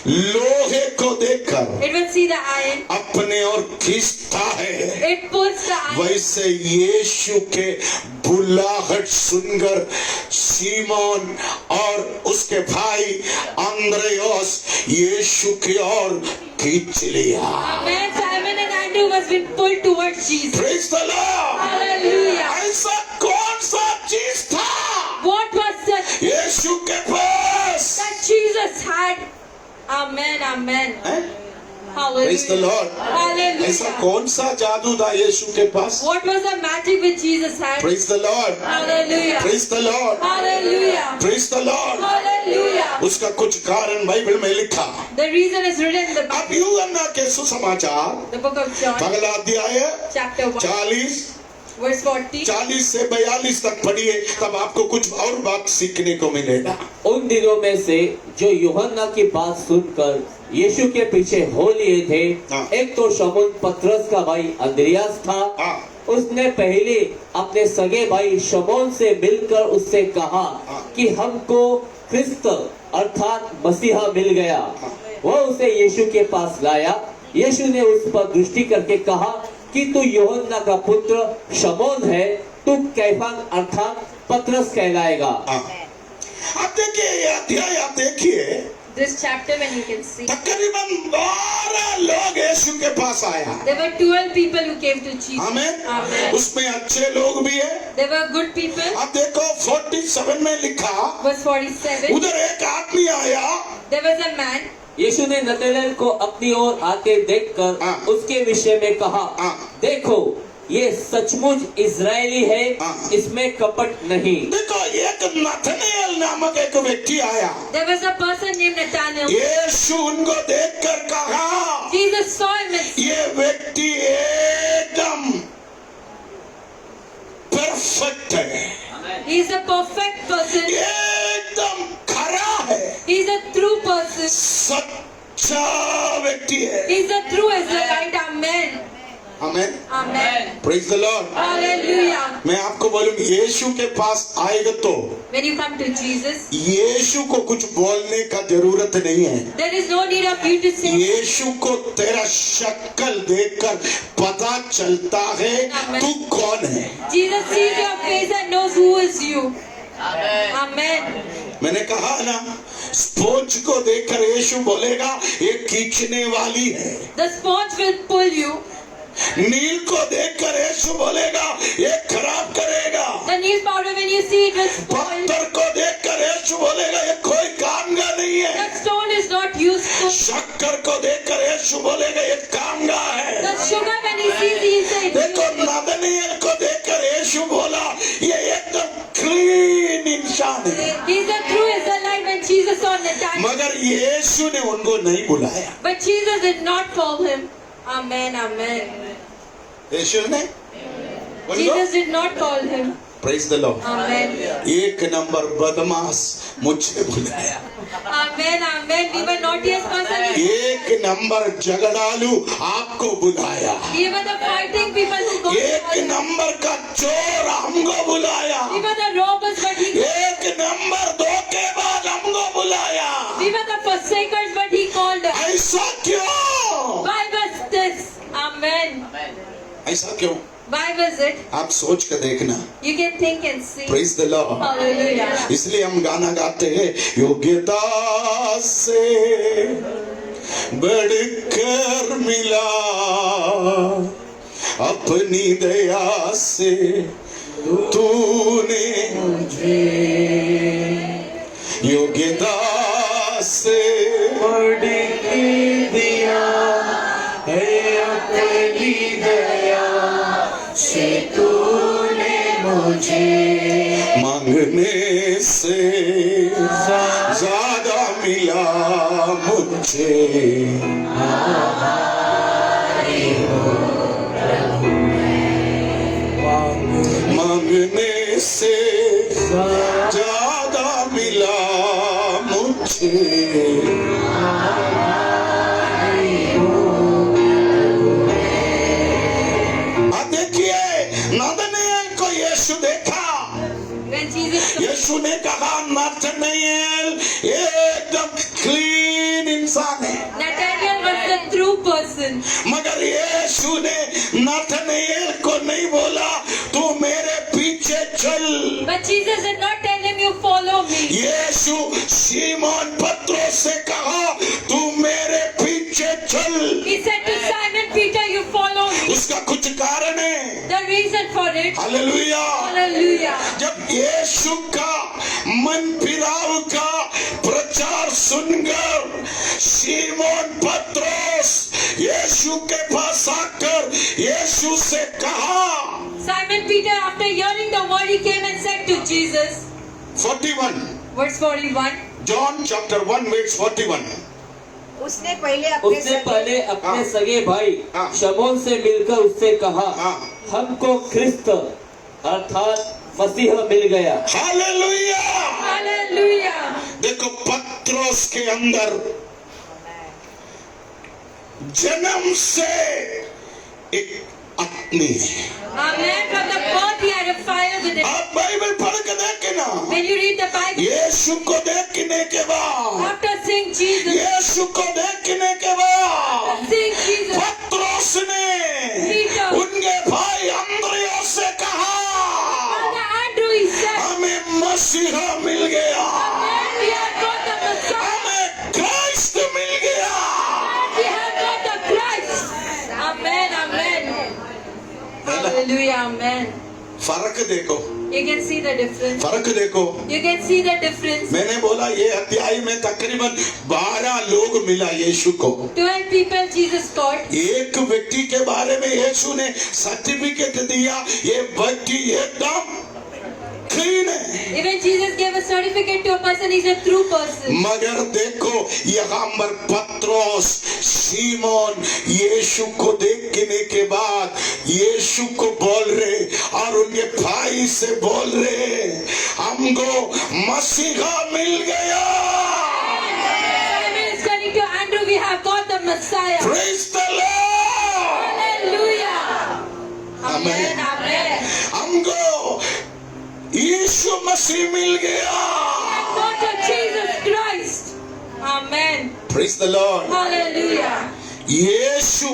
लोहे को देखकर it will see the iron. अपने ओर खींचता है, It pulls the iron. वैसे यीशु के बुलाहट सुनकर सीमोन और उसके भाई अंद्रयास यीशु की ओर खींच लिया। Amen. Simon and Andrew was being pulled towards Jesus. Praise the Lord. Hallelujah. ऐसा कौन सा चीज था What was Amen. Amen. हैं? Praise the Hallelujah. Lord. ऐसा Hallelujah. कौन सा जादू था यीशु के पास? What was the magic which Jesus had? Praise the Lord. Hallelujah. Praise the Lord. Hallelujah. Praise the Lord. Hallelujah. उसका कुछ कारण बाइबल में लिखा। The reason is written in the अब यूहन्ना के सुसमाचार the book of John, पहला अध्याय chapter 1, 40 verse 40. 40 से 42 तक पढ़िए, तब आपको कुछ और बात सीखने को मिलेगा। उन दिनों में से जो यूहन्ना की बात सुनकर यीशु के पीछे हो लिए थे, हाँ। एक तो शमून पतरस का भाई अंद्रियास था। हाँ। उसने पहले अपने सगे भाई शमौन से मिलकर उससे कहा हाँ। कि हमको ख्रिस्त अर्थात मसीहा मिल गया। वह उसे यीशु के पास लाया। यीशु ने उस पर दृष्टि करके कहा कि तू यूहन्ना का पुत्र शमौन है, तू कैफा अर्थात पतरस कहलाएगा। हाँ। अब देखिए ये अध्याय, आप देखिए This chapter, when you can see, तकरीबन 12 लोग यीशु के पास आया। there were 12 people who came to Jesus. Amen. Amen. उसमें अच्छे लोग भी है। They were good people. अब देखो 47 में लिखा, Verse 47. उधर एक आदमी आया। There was a man. यीशु ने नतनएल को अपनी ओर आते देखकर हाँ। उसके विषय में कहा, हाँ। देखो ये सचमुच इजरायली है, हाँ। इसमें कपट नहीं। देखो एक नथनएल नामक एक व्यक्ति आया। There was a person named Nathanael. यीशु उनको देखकर कहा, Jesus saw him and ये व्यक्ति एकदम परफेक्ट है, he is a perfect person. एकदम खरा है, He is a true person. सच्चा व्यक्ति है। He is a true Israelite. Amen. Amen. Amen. Praise the Lord. Hallelujah. मैं आपको बोलूं, यीशु के पास आएगा तो When you come to Jesus, यीशु को कुछ बोलने का जरूरत नहीं है। there is no need of you to say. यीशु को तेरा शक्ल देखकर पता चलता है तू कौन है। Jesus sees your face and knows who is you. Amen. मैंने कहा ना, स्पोंज को देखकर यीशु बोलेगा ये खींचने वाली है। The sponge will pull you. नील को देखकर यीशु बोलेगा ये खराब करेगा। The nail powder, when you see it, will spoil. पत्थर को देखकर यीशु बोलेगा ये कोई काम का नहीं है। That stone is not useful. शक्कर को देखकर यीशु बोलेगा ये काम का है। The sugar, when he sees, he says, देखो नदनियल को देखकर यीशु बोला ये एकदम क्लीन इंसान है। he is a true Israelite. When Jesus saw Nathanael, मगर यीशु ने उनको नहीं बुलाया। but Jesus did not call him. Amen. Amen. यीशु ने उनको Jesus did not call him. Praise the Lord. Amen. एक नंबर बदमाश मुझे बुलाया। Amen. Amen. We were naughtiest person. एक नंबर झगड़ालू आपको बुलाया। We were the fighting people who got एक called. नंबर का चोर हमको बुलाया। We were the robbers, but he. एक नंबर धोखेबाज हमको बुलाया। We were the forsakers, but he called us. ऐसा क्यों? Why was this? Amen. ऐसा क्यों? Why was it? आप सोच कर देखना। You can think and see. Praise the Lord. Hallelujah. इसलिए हम गाना गाते हैं, योग्यता से बढ़कर मिला, अपनी दया से तूने मुझे, योग्यता से बढ़कर दिया है, अपनी दया से तूने मुझे, मांगने से ज्यादा मिला मुझे। मांगने से ज्यादा मिला मुझे। नदनियल को यीशु देखा। When Jesus saw, यीशु ने कहा नथनएल एकदम क्लीन इंसान है। Nathanael was the true person. मगर यीशु ने नथनएल को नहीं बोला तू मेरे पीछे चल। But Jesus did not tell him, you follow me. यीशु सीमोन पत्रोस से कहा तू मेरे पीछे चल। He said to Simon Peter, you follow me. उसका कुछ कारण है। The reason for it. Hallelujah. Hallelujah. जब यीशु का मन फिराव का प्रचार सुनकर सीमोन पत्रोस यीशु के पास आकर यीशु से कहा, Simon Peter, after hearing the word, he came and said to Jesus, 41, verse 41, John chapter 1 verse 41. उसने पहले अपने सगे भाई हाँ। शमौन से मिलकर उससे कहा, हाँ। हमको ख्रिस्त अर्थात मसीह मिल गया। हालेलुया। hallelujah. देखो पत्रोस के अंदर जन्म से एक अग्नि है। Amen. From the birth he had a fire within. आप बाइबल पढ़ के देखे ना, When you read the Bible, यीशु को देखने के बाद, after seeing Jesus, यीशु को देखने के बाद seeing Jesus, पत्रोस ने Peter, उनके भाई अंद्रियास से कहा, Father Andrew, he said, हमें मसीहा मिल गया, Amen, we have got the Messiah, हमें क्राइस्ट मिल गया। we have got the Christ. Amen, amen. Hallelujah, amen. फर्क देखो, You can see the difference. फर्क देखो। You can see the difference. मैंने बोला ये अध्याय में तकरीबन 12 लोग मिला यीशु को। 12 people Jesus caught. एक व्यक्ति के बारे में यीशु ने सर्टिफिकेट दिया, ये व्यक्ति एकदम क्लीन है। Even Jesus gave a certificate to a person, he's a true person. मगर देखो यहाँ पर पत्रोस सीमोन यीशु को देखने के बाद यीशु को बोल रहे और उनके भाई से बोल रहे, हमको मसीहा मिल गया। Simon is telling to Andrew, we have got the Messiah. Praise the Lord। Hallelujah. Amen. Amen, amen. हमको यीशु मसीह मिल गया। Got to Jesus Christ. Amen. Praise the Lord। Hallelujah. यीशु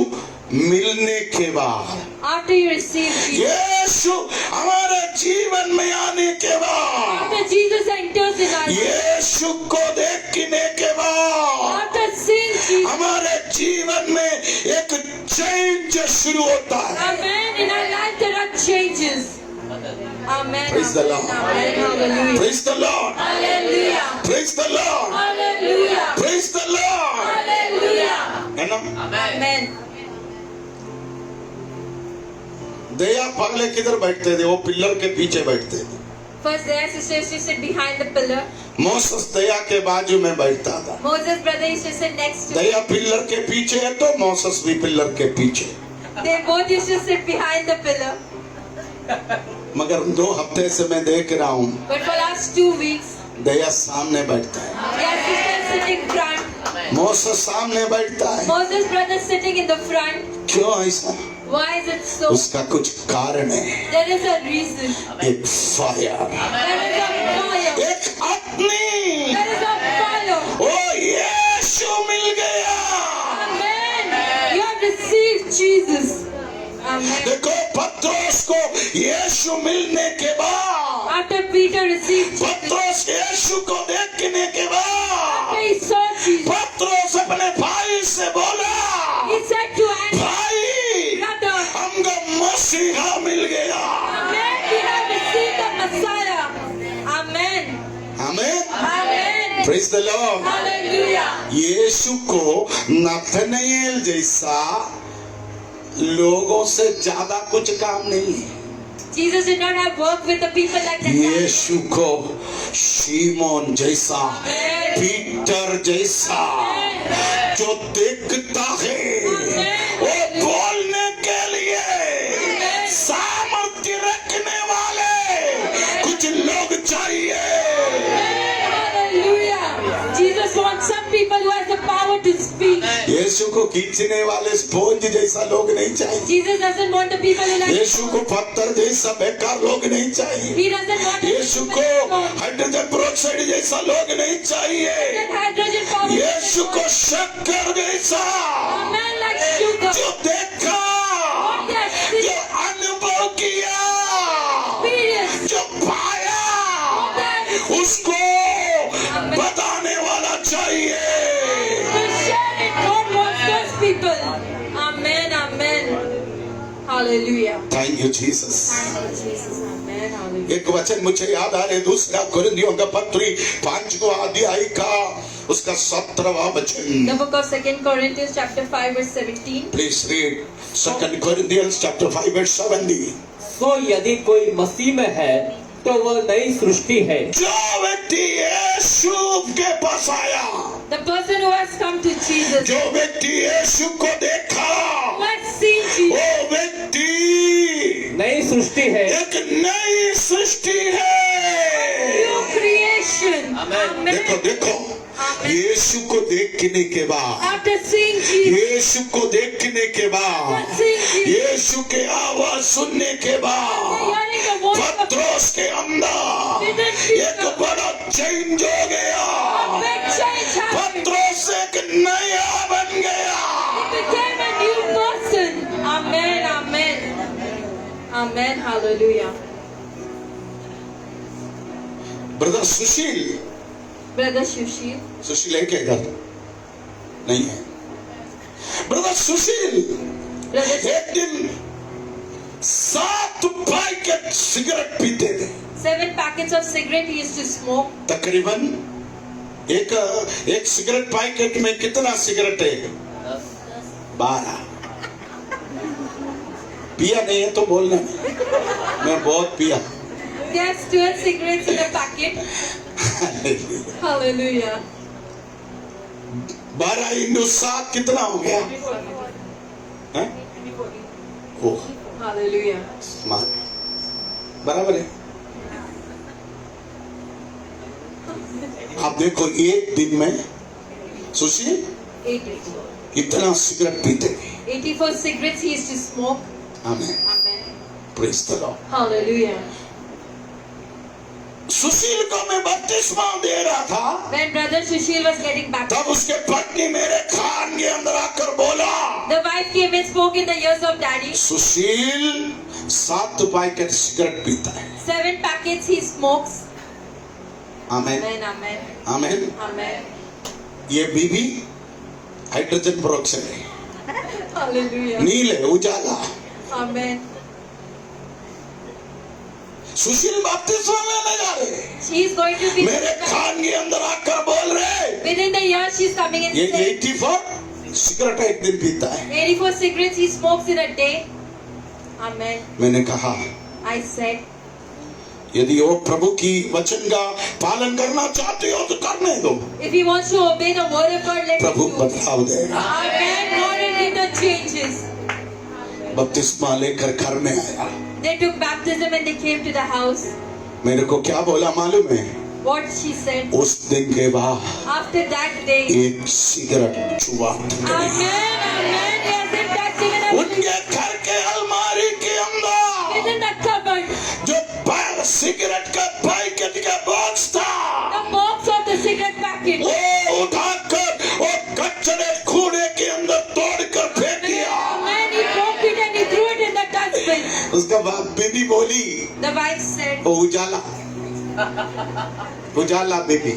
मिलने के बाद, After you receive Jesus, यीशु हमारे जीवन में आने के बाद, after Jesus enters in our life, यीशु को देखने के बाद after seeing Jesus, हमारे जीवन में एक चेंज शुरू होता है। amen, in our life there are changes. Amen. Praise the amen, Lord। Amen. Hallelujah. Praise the Lord। Hallelujah. Praise the Lord। Hallelujah. Praise the Lord। Hallelujah. है ना? Amen. दया पगले किधर बैठते थे? वो पिलर के पीछे बैठते थे। First, their sister used to sit behind the pillar. Moses Daya के बाजू में बैठता था। Moses' brother used to sit next to him. Daya pillar के पीछे है तो मोसेस भी पिलर के पीछे। They both used to sit behind the pillar. मगर 2 हफ्ते से मैं देख रहा हूँ But for last 2 weeks, दया सामने बैठता है, their sister is sitting front. Moses सामने बैठता है। Moses' brother is sitting in the front. क्यों ऐसा? Why is it so? उसका कुछ कारण है। There is a reason. एक fire, There is a fire. एक अग्नि। There is a fire. ओ यीशु मिल गया। Amen. You have received Jesus. Amen. देखो पत्रोस को यीशु मिलने के बाद, After Peter received Jesus, पत्रोस यीशु को देखने के after बाद he saw Jesus, पत्रोस अपने भाई से बोला, he said to Andrew, भाई brother, हमको मसीहा मिल गया। Amen, we have received the Messiah. Amen. आमीन। Amen. Praise the Lord. Hallelujah. यीशु को नथनएल जैसा लोगों से ज्यादा कुछ काम नहीं है। Jesus did not have work with the people like that. यीशु को सीमोन जैसा, पीटर जैसा जो देखता है, वो बोलने के लिए सामर्थ्य रखने वाले कुछ लोग चाहिए। Hallelujah. Jesus wants some people who has the power to speak. यीशु को खींचने वाले स्पॉन्ज जैसा लोग नहीं चाहिए। Jesus doesn't want the people who like. यीशु को पत्थर जैसा बेकार लोग नहीं चाहिए। He doesn't want the Yeshu people को like stone. हाइड्रोजन पेरोक्साइड जैसा लोग नहीं चाहिए। That hydrogen power. यीशु को शक्कर जैसा A man like sugar. जो देखा, What he has जो seen, अनुभव किया, experienced, जो पाया, उसको बताने वाला चाहिए। to share it. God wants those people. Amen. Amen. Hallelujah. Thank you Jesus. Thank you, Jesus. Amen. Hallelujah. एक वचन मुझे याद आ रहे, 2 कुरिन्थियों का पत्री 5वां अध्याय का उसका 17वां वचन। The book of 2 Corinthians chapter 5 verse 17. Please read 2 Corinthians chapter 5 verse 17। सो यदि कोई मसीह में है तो वह नई सृष्टि है। जो व्यक्ति यीशु के पास आया, The person who has come to Jesus, जो व्यक्ति यीशु को देखा, who has seen Jesus, वो व्यक्ति नई सृष्टि है। एक नई सृष्टि है। new creation. Amen. देखो देखो, यीशु को देखने के बाद, After seeing Jesus, यीशु को देखने के बाद, यीशु के आवाज सुनने के बाद, hearing the voice of पत्रोस के अंदर एक बड़ा चेंज हो गया। big change happened. पत्रोस एक नया बन गया। He became a new person. Amen. Amen. Amen. Hallelujah. Brother Sushil, Brother Shushil. Sushil है क्या घर? नहीं है। ब्रदर सुशील Brother एक दिन 7 पैकेट सिगरेट पीते थे। 7 packets of cigarette he used to smoke. तकरीबन एक सिगरेट पैकेट में कितना सिगरेट है? 12। पिया नहीं है तो बोलना नहीं, मैं बहुत पिया। He has 12 cigarettes in a packet. Hallelujah. 12 into 7 कितना हो गया? हैं? ओह, Hallelujah. स्मार्ट, बराबर है। आप देखो एक दिन में सुशील 84. कितना सिगरेट पीते थे। 84 cigarettes he used to smoke. Amen, Amen. Praise the Lord. Hallelujah. सुशील को मैं बपतिस्मा दे रहा था, When Brother Sushil was getting तब baptized, उसके पत्नी मेरे कान के अंदर आकर बोला, the wife came and spoke in the ears of Daddy. Sushil 7 packet cigarette पीता है। 7 packets he smokes. Amen, Amen. Amen. Amen. Amen. ये बीबी हाइड्रोजन प्रोक्साइड है, Hallelujah. नील है, उजाला। Amen. सुशील बपतिस्मा लेने जा रहे, She is going to be मेरे कान के अंदर आकर बोल रहे, within the year she is coming and ये saying 84 सिगरेट एक दिन पीता है। 84 cigarettes he smokes in a day. Amen. मैंने कहा I said, यदि वो प्रभु की वचन का पालन करना चाहते हो तो करने दो, if he wants to obey the word of God, let him Prabhu do. बदलाव देगा। Amen. God will lead the changes. बपतिस्मा लेकर घर में आया, They took baptism and they came to the house. मेरे को क्या बोला मालूम है? What she said. उस दिन के बाद After that day. एक सिगरेट छुआ। Amen. Amen. He hasn't touched even a उनके घर के अलमारी के अंदर within the cupboard. जो सिगरेट का पैकेट का बॉक्स था, The box of the cigarette packet. वो उठाकर वो कचरे कूड़े के अंदर तोड़कर फेंक दिया। Amen. He broke it and he threw it in the dustbin. उसका बाद बीबी बोली, The wife said, वो उजाला, उजाला बीबी,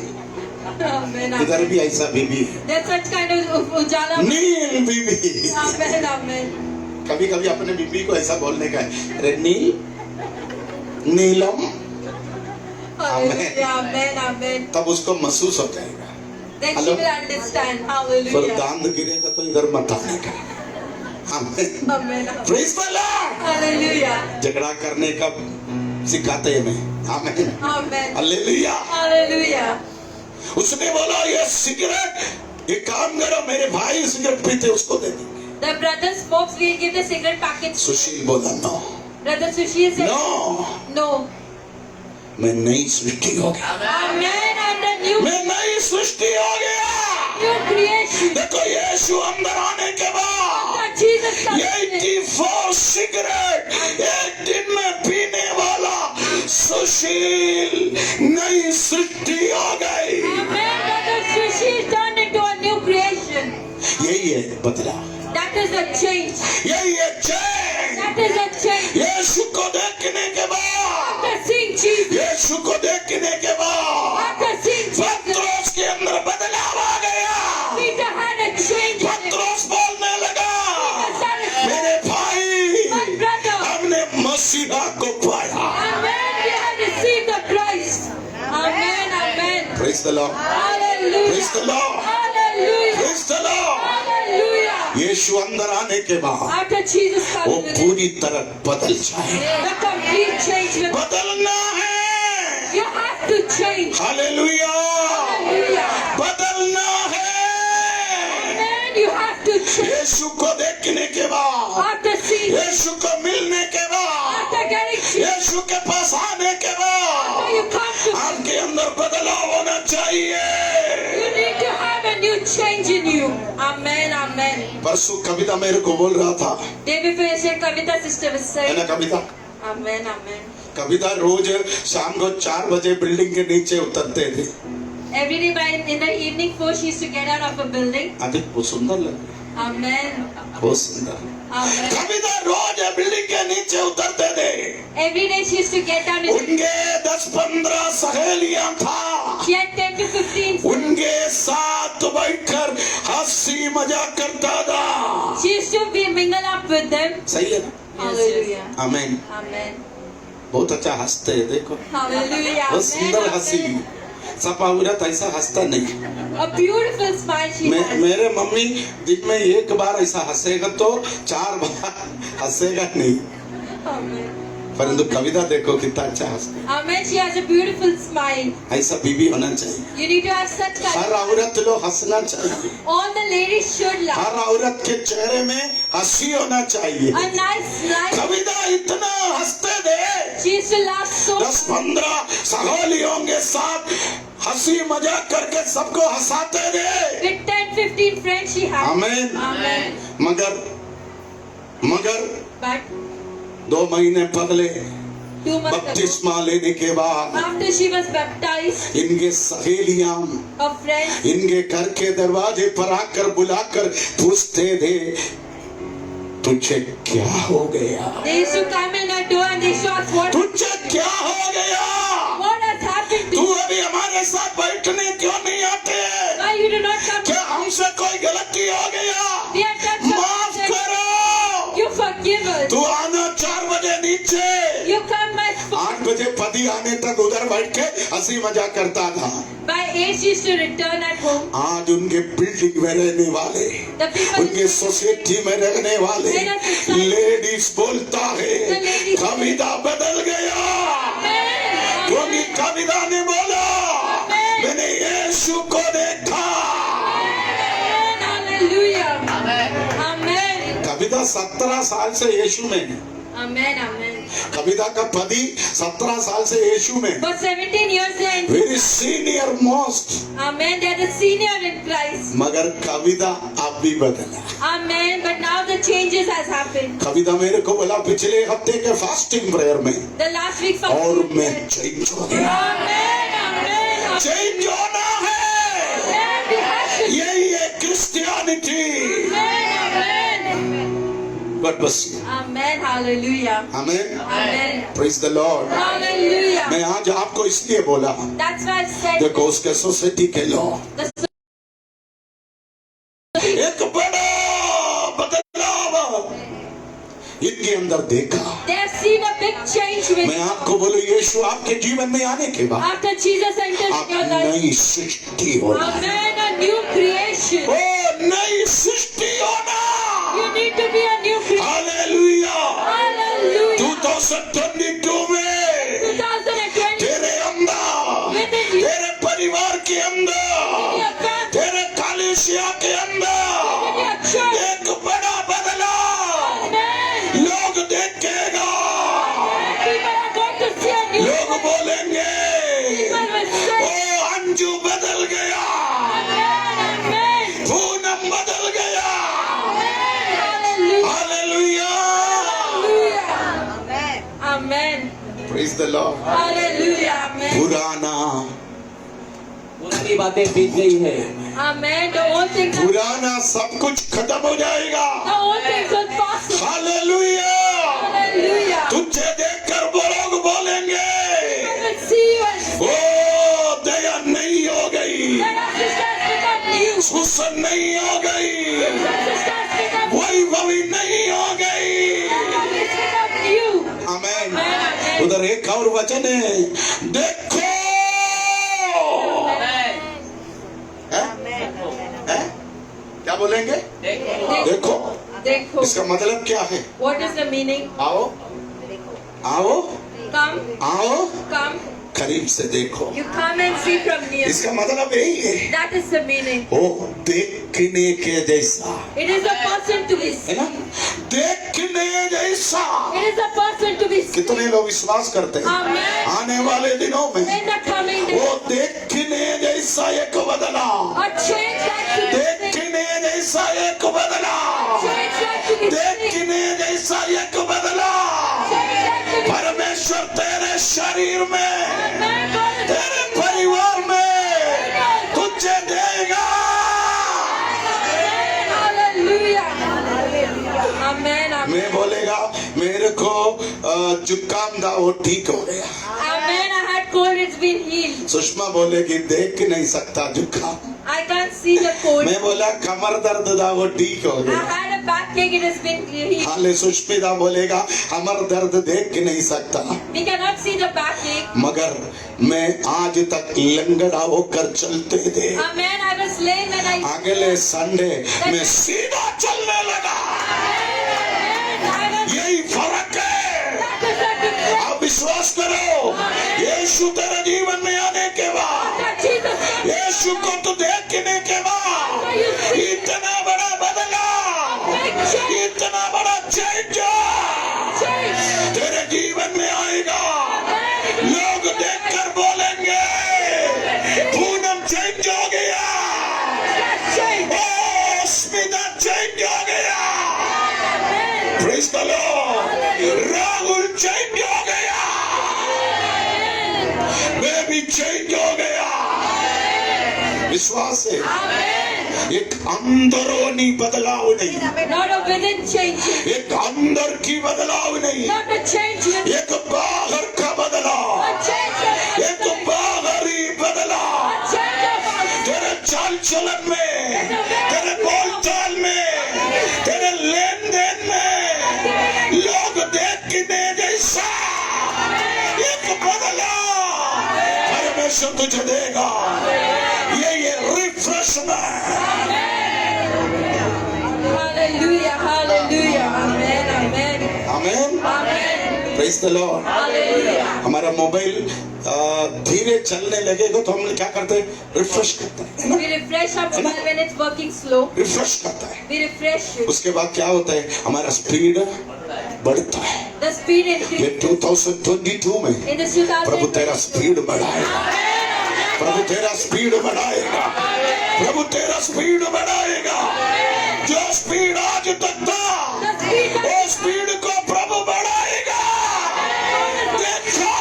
Amen. इधर Amen. भी ऐसा बीबी है, There's such kind of ujala. Nil Bibi. Amen. Amen. कभी कभी अपने बीबी को ऐसा बोलने का है, अरे नील, नीलम, Hallelujah. Amen. Amen. तब उसको महसूस हो जाएगा। Then Hello? she will understand. फिर Hallelujah. दांत गिरेगा तो इधर मत आने का। आमीन। Amen. Praise the Lord। Hallelujah. झगड़ा करने का सिखाते हैं मैं। आमीन। Amen. हालेलुया। Hallelujah. उसने बोला ये सिगरेट, ये काम करो, मेरे भाई सिगरेट पीते उसको दे दो। The brother smokes. We'll give the cigarette packets. Sushil बोला no, Brother Sushil said, no, no. मैं नई सृष्टि हो गया, Amen. And the new मैं नई सृष्टि हो गया। creation. देखो यीशु अंदर आने के बाद That Jesus comes in. 84 cigarette एक दिन में पीने वाला सुशील नई सृष्टि हो गई। Amen. Brother Sushil turned into a new creation. यही है बदला, That is a change. यही है change. That is a change. यीशु को देखने के बाद, After seeing Jesus. यीशु को देखने के बाद After seeing Jesus. पत्रोस के अंदर बदलाव आ गया। Peter had a change in him. पत्रोस बोलने लगा, Peter started मेरे भाई, My brother. हमने मसीहा को पाया। Amen. We have received the Christ. Amen. Amen. Praise the Lord। Hallelujah. Praise the Lord. Hallelujah. Praise the Lord. Hallelujah. यीशु अंदर आने के बाद After Jesus वो comes with it, पूरी तरह बदल जाए। the complete change will. बदलना है। You have to change. Hallelujah. Hallelujah. बदलना है। And you have to change. यीशु को देखने के बाद, After seeing, यीशु को मिलने के बाद, after getting changed, यीशु के पास आने के after बाद you come to, आपके अंदर बदलाव होना चाहिए। you need to have a new change in you. Amen. Amen. परसों कविता मेरे को बोल रहा था, Day before yesterday, Kavita sister was है saying, ना कविता? Amen. Amen. कविता रोज शाम को 4 बजे बिल्डिंग के नीचे उतरते थे। Every day in the evening 4 she used to get out of a building. अभी बहुत सुंदर लग Amen. बहुत सुंदर। Amen. कविता रोज बिल्डिंग के नीचे उतरते थे। Every day she used to get down and उनके 10-15 सहेलियां था। she had 10 to 15. उनके साथ बैठकर हंसी मजाक करता था। She used to be mingle up with them. सही है ना? Hallelujah. आमीन। Amen. बहुत अच्छा हंसते हैं, देखो Hallelujah. बहुत सुंदर Amen. हंसी। Amen. सपा औरत ऐसा हंसता नहीं। A beautiful smile she has. मेरे मम्मी दिन में एक बार ऐसा हंसेगा तो 4 बार हंसेगा नहीं। Amen. परंतु कविता देखो कितना अच्छा हंसता है। Amen. She has a beautiful smile. ऐसा बीवी होना चाहिए। You need to have such her kind. औरत लोग हंसना चाहिए। All the ladies should laugh. हर औरत के चेहरे में हंसी होना चाहिए। A nice smile. कविता इतना हंसते थे। She used to laugh so 10-15 सहेलियों के साथ हंसी मजाक करके सबको हंसाते थे। with 10-15 friends she had. आमीन। Amen. मगर But 2 महीने पहले 2 months ago, बपतिस्मा लेने के बाद after she was baptized, इनके सहेलियां her friends, इनके घर के दरवाजे पर आकर बुलाकर पूछते थे, तुझे क्या हो गया? they used to come in her door and they used to ask, तुझे क्या हो गया? what has happened to तू you? अभी हमारे साथ बैठने क्यों नहीं आते? Why you do not come? क्या हमसे कोई गलती हो गया? We have done माफ something. करो। You forgive us. तू आना 4 बजे नीचे। You come by 8 बजे पति आने तक उधर बैठ के हंसी मजाक करता था। 8 she used to return at home. आज उनके बिल्डिंग में रहने वाले, The people उनके सोसाइटी में रहने वाले लेडीज बोलता है, कविता बदल गया। क्योंकि कविता ने बोला, मैंने यीशु को देखा। Hallelujah. Amen. कविता 17 साल से यीशु में है। Amen. Amen. कविता का पति 17 साल से यीशु में। For 17 years they are in. Very senior most. Amen. They are the senior in Christ. मगर कविता अब भी बदला। Amen. But now the changes has happened. कविता मेरे को बोला पिछले हफ्ते के फास्टिंग प्रेयर में, The last week for और मैं चेंज हो गया। Amen. Amen. चेंज होना है। Amen. We have to. यही है Christianity. Amen. Amen. God bless you. Amen. Hallelujah. आमीन। Amen. Praise the Lord. Hallelujah. मैं आज आपको इसलिए बोला, That's why I said देखो उसके सोसाइटी के लोग the एक बड़ा बदलाव इनके अंदर देखा। they have seen a big change with मैं आपको बोलूं, यीशु आपके जीवन में आने के बाद after Jesus enters आप your life. नई सृष्टि होना है। Amen. A new creation. ओ नई सृष्टि होना। You need to be a new creation. Hallelujah. Hallelujah. 2022 में 2020. तेरे अंदर, Within you. तेरे परिवार के अंदर, In your family. तेरे कलीसिया के In अंदर your church. एक बड़ा बदलाव Amen. लोग देखेगा। People are going to see a new लोग life. बोलेंगे, People will say, ओ अंजू बदल गया, Amen. Amen. पूनम बदल गया। Amen. Hallelujah. Hallelujah. Hallelujah. Amen. Praise the Lord. Hallelujah. Amen. पुराना पुरानी बातें बीत गई है। Amen. The old things are, पुराना सब कुछ खत्म हो जाएगा। the old things will pass away. Hallelujah. Hallelujah. तुझे देखकर वो लोग बोलेंगे, I will see you as ओ दया नहीं हो गई, your sisters become new. Susan नहीं हो गई, Your sisters become वैभवी नहीं हो गई। your sisters become new. आमीन। Amen. उधर एक और वचन है, देखो बोलेंगे देखो। देखो. इसका मतलब क्या है? What is the meaning? आओ आओ Come, आओ, come. करीब से देखो। You come and see from near. इसका मतलब यही है, That is the meaning. ओ देखने के जैसा, It is a person to be है ना? seen. देखने जैसा। It is a person to be seen. कितने लोग विश्वास करते हैं Amen. आने वाले दिनों में In the coming वो days, देखने जैसा एक बदलाव, a change that to be seen. देखने जैसा एक बदलाव, Change that to be seen. देखने जैसा एक बदलाव Change that to be seen. परमेश्वर तेरे शरीर में, Amen. God is तेरे परिवार में तुझे देगा। Hallelujah. Amen. Amen. मैं बोलेगा मेरे को जुकाम था वो ठीक हो गया। Amen. I had cold. It's been healed. Sushma बोलेगी देख नहीं सकता जुकाम। I can't see the cold. मैं बोला कमर दर्द था वो ठीक हो I गया। had a backache. It has been healed. हाले सुष्मिता बोलेगा कमर दर्द देख नहीं सकता, We cannot see the backache. मगर मैं आज तक लंगड़ा होकर चलते थे। Amen. I was lame and I. अगले संडे मैं सीधा चलने लगा। Amen. I was. यही फर्क है। That is the difference. आप विश्वास करो, यीशु तेरे जीवन में आने के बाद, That Jesus. यीशु को तो देखने के बाद इतना बड़ा बदलाव, इतना बड़ा चेंज Change. तेरे जीवन में आएगा। लोग देखकर बोलेंगे पूनम चेंज हो गया, Change. ओ स्मिता चेंज हो गया, Amen. Praise the Lord, Rahul change हो गया, मैं भी चेंज हो गया। विश्वास है, Amen. एक अंदरूनी बदलाव नहीं, Not a within change. एक अंदर की बदलाव नहीं, Not a change with. एक बाहर का बदलाव, A change of. एक बाहरी बदलाव A change of. तेरे चाल चलन में, तेरे बोल चाल में, तेरे लेन देन में लोग देखने जैसा एक बदलाव परमेश्वर तुझे देगा। ये refreshment. Hallelujah. Hallelujah. Amen. Amen. आमीन, Amen. Praise the Lord. Hallelujah. हमारा मोबाइल धीरे चलने लगेगा तो हम क्या करते हैं? रिफ्रेश करते हैं, है ना? We refresh our mobile when it's working slow. Refresh करता है। We refresh it. उसके बाद क्या होता है? हमारा स्पीड बढ़ता है। The speed ये increases. 2022 में In this प्रभु 2000. तेरा स्पीड बढ़ाएगा, प्रभु तेरा स्पीड बढ़ाएगा, प्रभु तेरा स्पीड बढ़ाएगा। जो स्पीड आज तक था The speed. वो स्पीड को प्रभु बढ़ाएगा। देखो,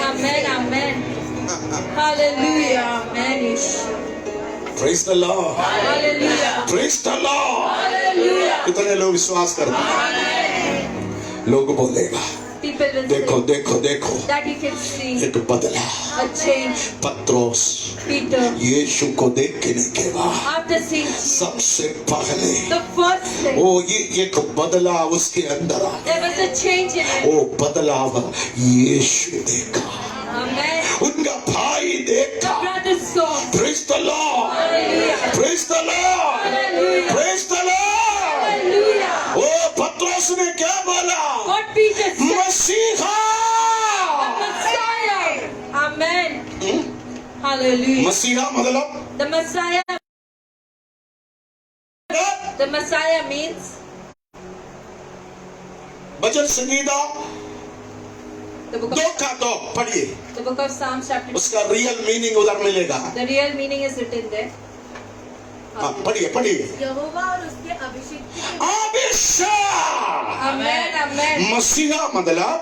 Amen. Amen. Hallelujah. Amen. Praise the Lord, Hallelujah. Praise the Lord. Hallelujah. कितने लोग विश्वास करते हैं? लोग बोलेगा People will देखो say देखो देखो that you can see एक बदला। a change. पत्रोस Peter, यीशु को देखने के बाद after seeing Jesus, सबसे पहले the first thing, वो ये एक बदलाव उसके अंदर आया। there was a change in it. वो बदलाव यीशु देखा, Amen. उनका भाई The देखा। brother saw. Praise the Lord, Hallelujah. Praise the Lord, Hallelujah. Praise the Lord. Hallelujah. वो पत्रोस ने क्या बोला? What Peter said. मसीहा। Messiah. Amen. Hallelujah. मसीहा मतलब The Messiah. The Messiah means bhajan Sangeeta the book 2 of, का 2 पढ़िए, the book of Psalms chapter 2. उसका रियल मीनिंग उधर मिलेगा। The real meaning is written there. हाँ पढ़िए पढ़िए। यहोवा और उसके अभिषिक्त के अभिषेक। Amen. Amen. मसीहा मतलब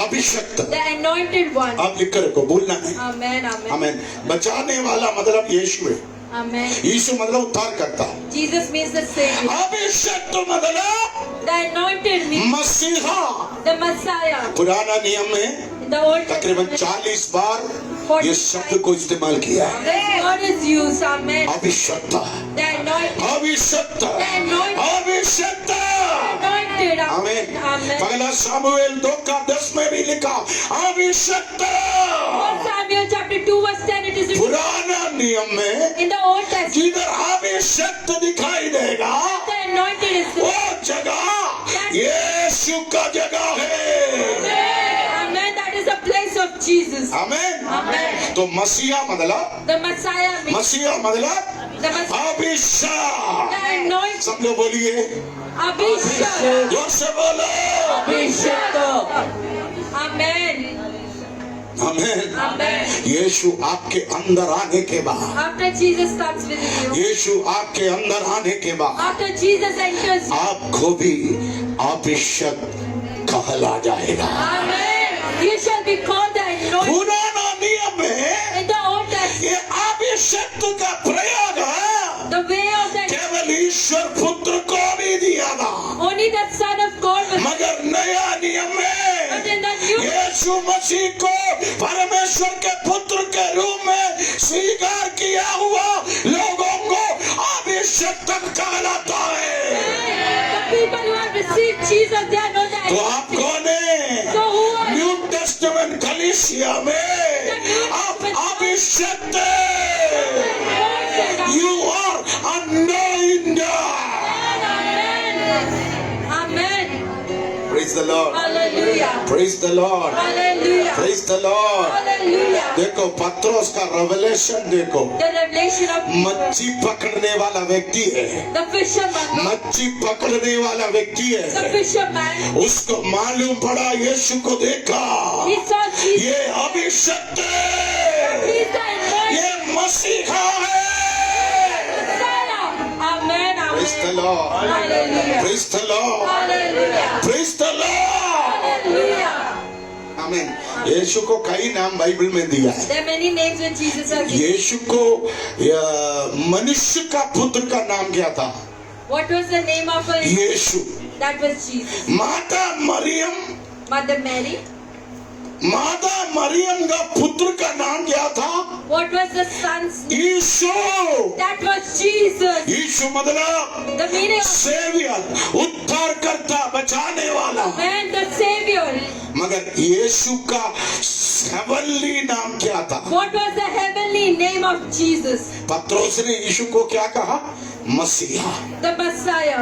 अभिषिक्त। The anointed one. आप लिख कर रखो, भूलना नहीं। Amen. Amen. आमीन। बचाने वाला मतलब यीशु है। Amen. यीशु मतलब उद्धार करता। Jesus means the Savior. अभिषेक मतलब The anointed means मसीहा। the Messiah. पुराना नियम में In the Old तकरीबन Testament, 40 बार ये शब्द को इस्तेमाल किया है। This word is used. Amen. अभिषक्ता, The anointed. अभिषक्ता, अभिषक्ता। Anointed. आमीन। Amen. पहला सामुएल 2:10 में भी लिखा अभिषक्ता। 1 Samuel chapter 2 verse 10 it is written पुराना नियम में in the Old Testament. जिधर अभिषक्त दिखाई देगा The anointed is वो जगह यीशु का जगह है। Amen. That is the place of Jesus. आमीन। Amen. तो मसीहा मतलब, The Messiah means मसीहा मतलब the Messiah. Abhishek. The anointed. सब लोग बोलिए, Abhishek. जोर से बोलो। अभिषेक। Amen. आमीन। Amen. यीशु आपके अंदर आने के बाद, After Jesus comes within you. यीशु आपके अंदर आने के बाद After Jesus enters you. आपको भी अभिषेक कहला जाएगा। Amen. You shall be called the anointed. पुराना नियम में In the Old Testament, ये अभिषेक का प्रयोग है the way of the केवल ईश्वर पुत्र को भी दिया था, only the Son of God was. मगर नया नियम But में in the new, यीशु मसीह को परमेश्वर के पुत्र के रूप में स्वीकार किया हुआ लोगों को अभिषेक कहलाता है। the people who have received Jesus, they are known तो as. आप कौन है? So who are New Testament कलीसिया में आप अभिषेक, you are anointed। Amen. Praise the Lord, Hallelujah. praise the Lord, Hallelujah. praise the Lord। Hallelujah. देखो पत्रोस का रेवलेशन देखो, The revelation of मच्छी पकड़ने वाला व्यक्ति है, the fisherman. मच्छी पकड़ने वाला व्यक्ति The है, fisherman. उसको मालूम पड़ा यीशु को देखा, He saw Jesus. ये अभिषेक He is the anointed ये मसीहा है। Messiah. Amen. Praise the Amen. Lord, Hallelujah. praise the Lord, Hallelujah. praise the Lord। Hallelujah. आमीन। यीशु को कई नाम बाइबल में दिया है। There are many names when Jesus are given. यीशु को मनुष्य का पुत्र का नाम क्या था? What was the name of a Yeshu. that was Jesus? माता मरियम, Mother Mary. माता मरियम का पुत्र का नाम क्या था? What was the son's name? Yeshu. That was Jesus. यीशु मतलब The meaning of सेवियर, उद्धार करता, बचाने वाला। man, the Savior. मगर यीशु का हेवनली नाम क्या था? What was the heavenly name of Jesus? पत्रोस ने यीशु को क्या कहा? मसीहा। The Messiah.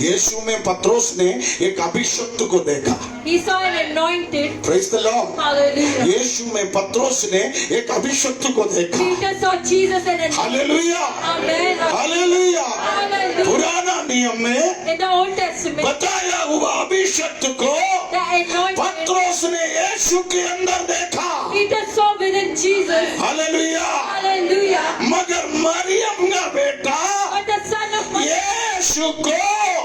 यीशु में पत्रोस ने एक अभिषिक्त को देखा। He saw an anointed. Praise the Lord. Hallelujah. यीशु में पत्रोस ने एक अभिषिक्त को देखा। Peter saw Jesus and anointed. Hallelujah, Amen. Hallelujah. Hallelujah. पुराना नियम में In the Old Testament, बताया हुआ अभिषिक्त को the anointed. पत्रोस ने यीशु के अंदर देखा। Peter saw within Jesus. Hallelujah. Hallelujah. मगर मरियम का बेटा But the son of Mary, यीशु को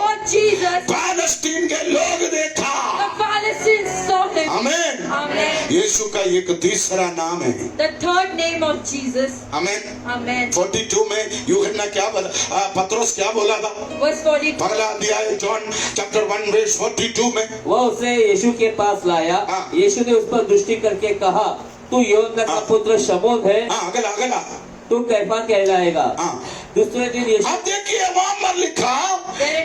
or Jesus, पैलेस्टीन के लोग देखा। the Pharisees saw him. आमीन। Amen. यीशु का एक तीसरा नाम है। The third name of Jesus. आमीन। Amen. 42 में यूहन्ना क्या बोला, पत्रोस क्या बोला था? Verse 42. पहला अध्याय जॉन चैप्टर 1 वर्स 42 में वह उसे यीशु के पास लाया। हाँ। यीशु ने उस पर दृष्टि करके कहा, तू योना का हाँ। पुत्र शमौन है, हाँ अगला अगला। तू कैफा कहलाएगा। हाँ। दूसरे दिन यीशु अब देखिए वहां पर लिखा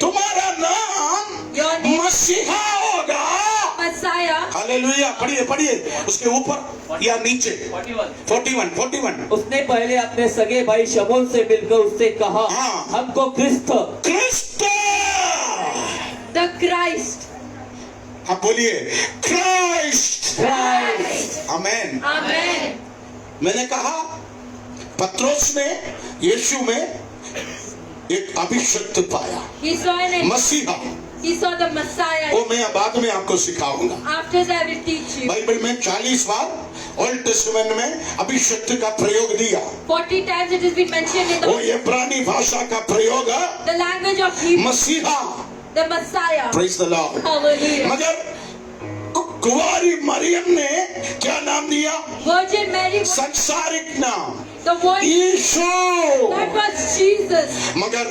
तुम्हारा नाम Your name, मसीहा होगा। Messiah. हालेलुया। पढ़िए पढ़िए उसके ऊपर या नीचे 41। उसने पहले अपने सगे भाई शमौन से मिलकर उससे कहा, हाँ। हमको क्रिस्त। The Christ. आप बोलिए क्राइस्ट। क्राइस्ट। आमेन। Amen. मैंने कहा पत्रोस ने यीशु में एक अभिषिक्त पाया, He saw an मसीहा। He saw the Messiah. वो मैं बाद में आपको सिखाऊंगा। After that, I will teach you. Bible में 40 बार ओल्ड टेस्टामेंट में अभिषिक्त का प्रयोग दिया। 40 times it has been mentioned in वो the, इब्रानी भाषा का प्रयोग है the language of Hebrew. मसीहा। The Messiah. Praise the Lord. Hallelujah. मगर कुंवारी मरियम ने क्या नाम दिया? Virgin Mary was संसारिक नाम the one Yeshu. that was Jesus. मगर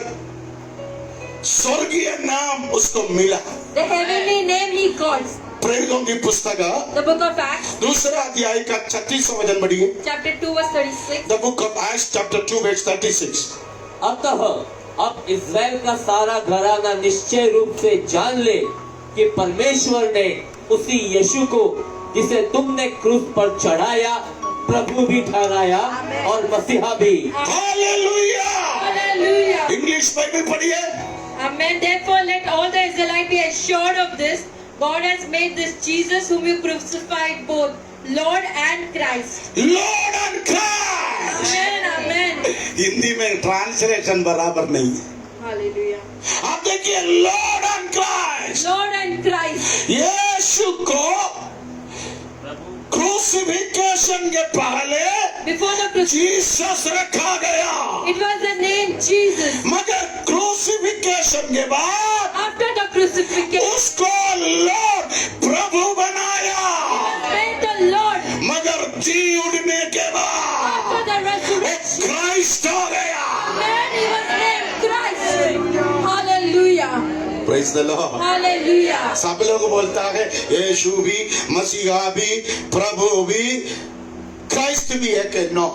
स्वर्गीय नाम उसको मिला। The heavenly name he got. प्रेरितों की पुस्तक The book of Acts, दूसरा अध्याय का 36वां वचन पढ़िए। chapter 2, verse 36. The book of Acts chapter 2 verse 36। अतः अब इज़राइल का सारा घराना निश्चय रूप से जान ले कि परमेश्वर ने उसी यीशु को जिसे तुमने क्रूस पर चढ़ाया प्रभु भी ठहराया और मसीहा भी। हालेलुया। Hallelujah. इंग्लिश बाइबल पढ़िए। Amen. Therefore, let all the Israelites be assured of this: God has made this Jesus, whom you crucified, both Lord and Christ. Lord and Christ. Amen. Amen. Hindi में translation बराबर नहीं है। Hallelujah. आप देखिए Lord and Christ, Lord and Christ. यीशु को crucifixion के पहले Before the crucifixion, Jesus रखा गया, it was the name Jesus. मगर क्रूसिफिकेशन के बाद After the crucifixion, उसको लॉर्ड प्रभु बनाया, made the Lord. मगर जी उठने के बाद After the वो resurrection, क्राइस्ट हो गया। then he was named Christ. Hallelujah. Praise the Lord. Hallelujah. सब लोग बोलता है यीशु भी, मसीहा भी, प्रभु भी, क्राइस्ट भी है कि no?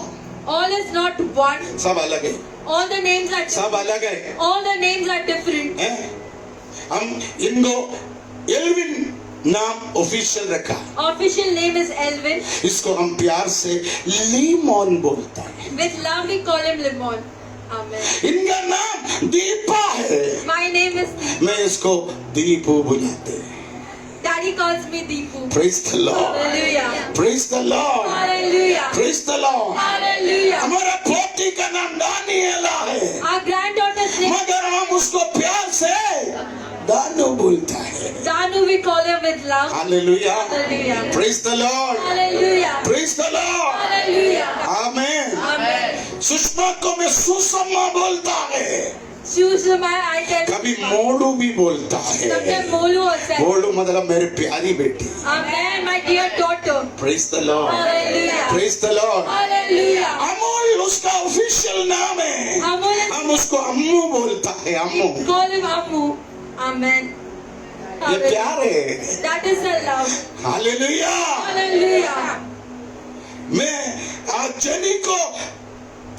All is not one. सब अलग है, All the names are सब अलग है। all the names are different. हैं? हम इनको एल्विन नाम ऑफिशियल रखा, Official name is Elvin. इसको हम प्यार से लीमोन बोलता है। With love we call him Limon. Amen. इनका नाम दीपा है, My name is मैं इसको दीपू बुलाते हैं। Daddy calls me Deepu. Praise the Lord, Hallelujah. Praise the Lord, Hallelujah. Praise the Lord. Hallelujah. हमारा पोती का नाम दानिएला है, Our granddaughter's name मगर हम उसको प्यार से दानू बोलता है। Danu, we call him with love. Hallelujah, Hallelujah. Praise the Lord, Hallelujah. Praise the Lord. Hallelujah. Amen. Amen. Sushma को मैं सुषमा बोलता है, Susuma, I tell कभी मोलू भी बोलता sometimes है। Molu also. मोलू मतलब मेरी प्यारी बेटी। Amen, my dear daughter. Praise the Lord, Hallelujah. Praise the Lord. Hallelujah. Amul उसका ऑफिशियल नाम है, Amul is हम उसको अम्मू बोलता है, अम्मू। call him Ammu. Amen. ये प्यार है। That is the love. Hallelujah. Hallelujah. मैं आज जनी को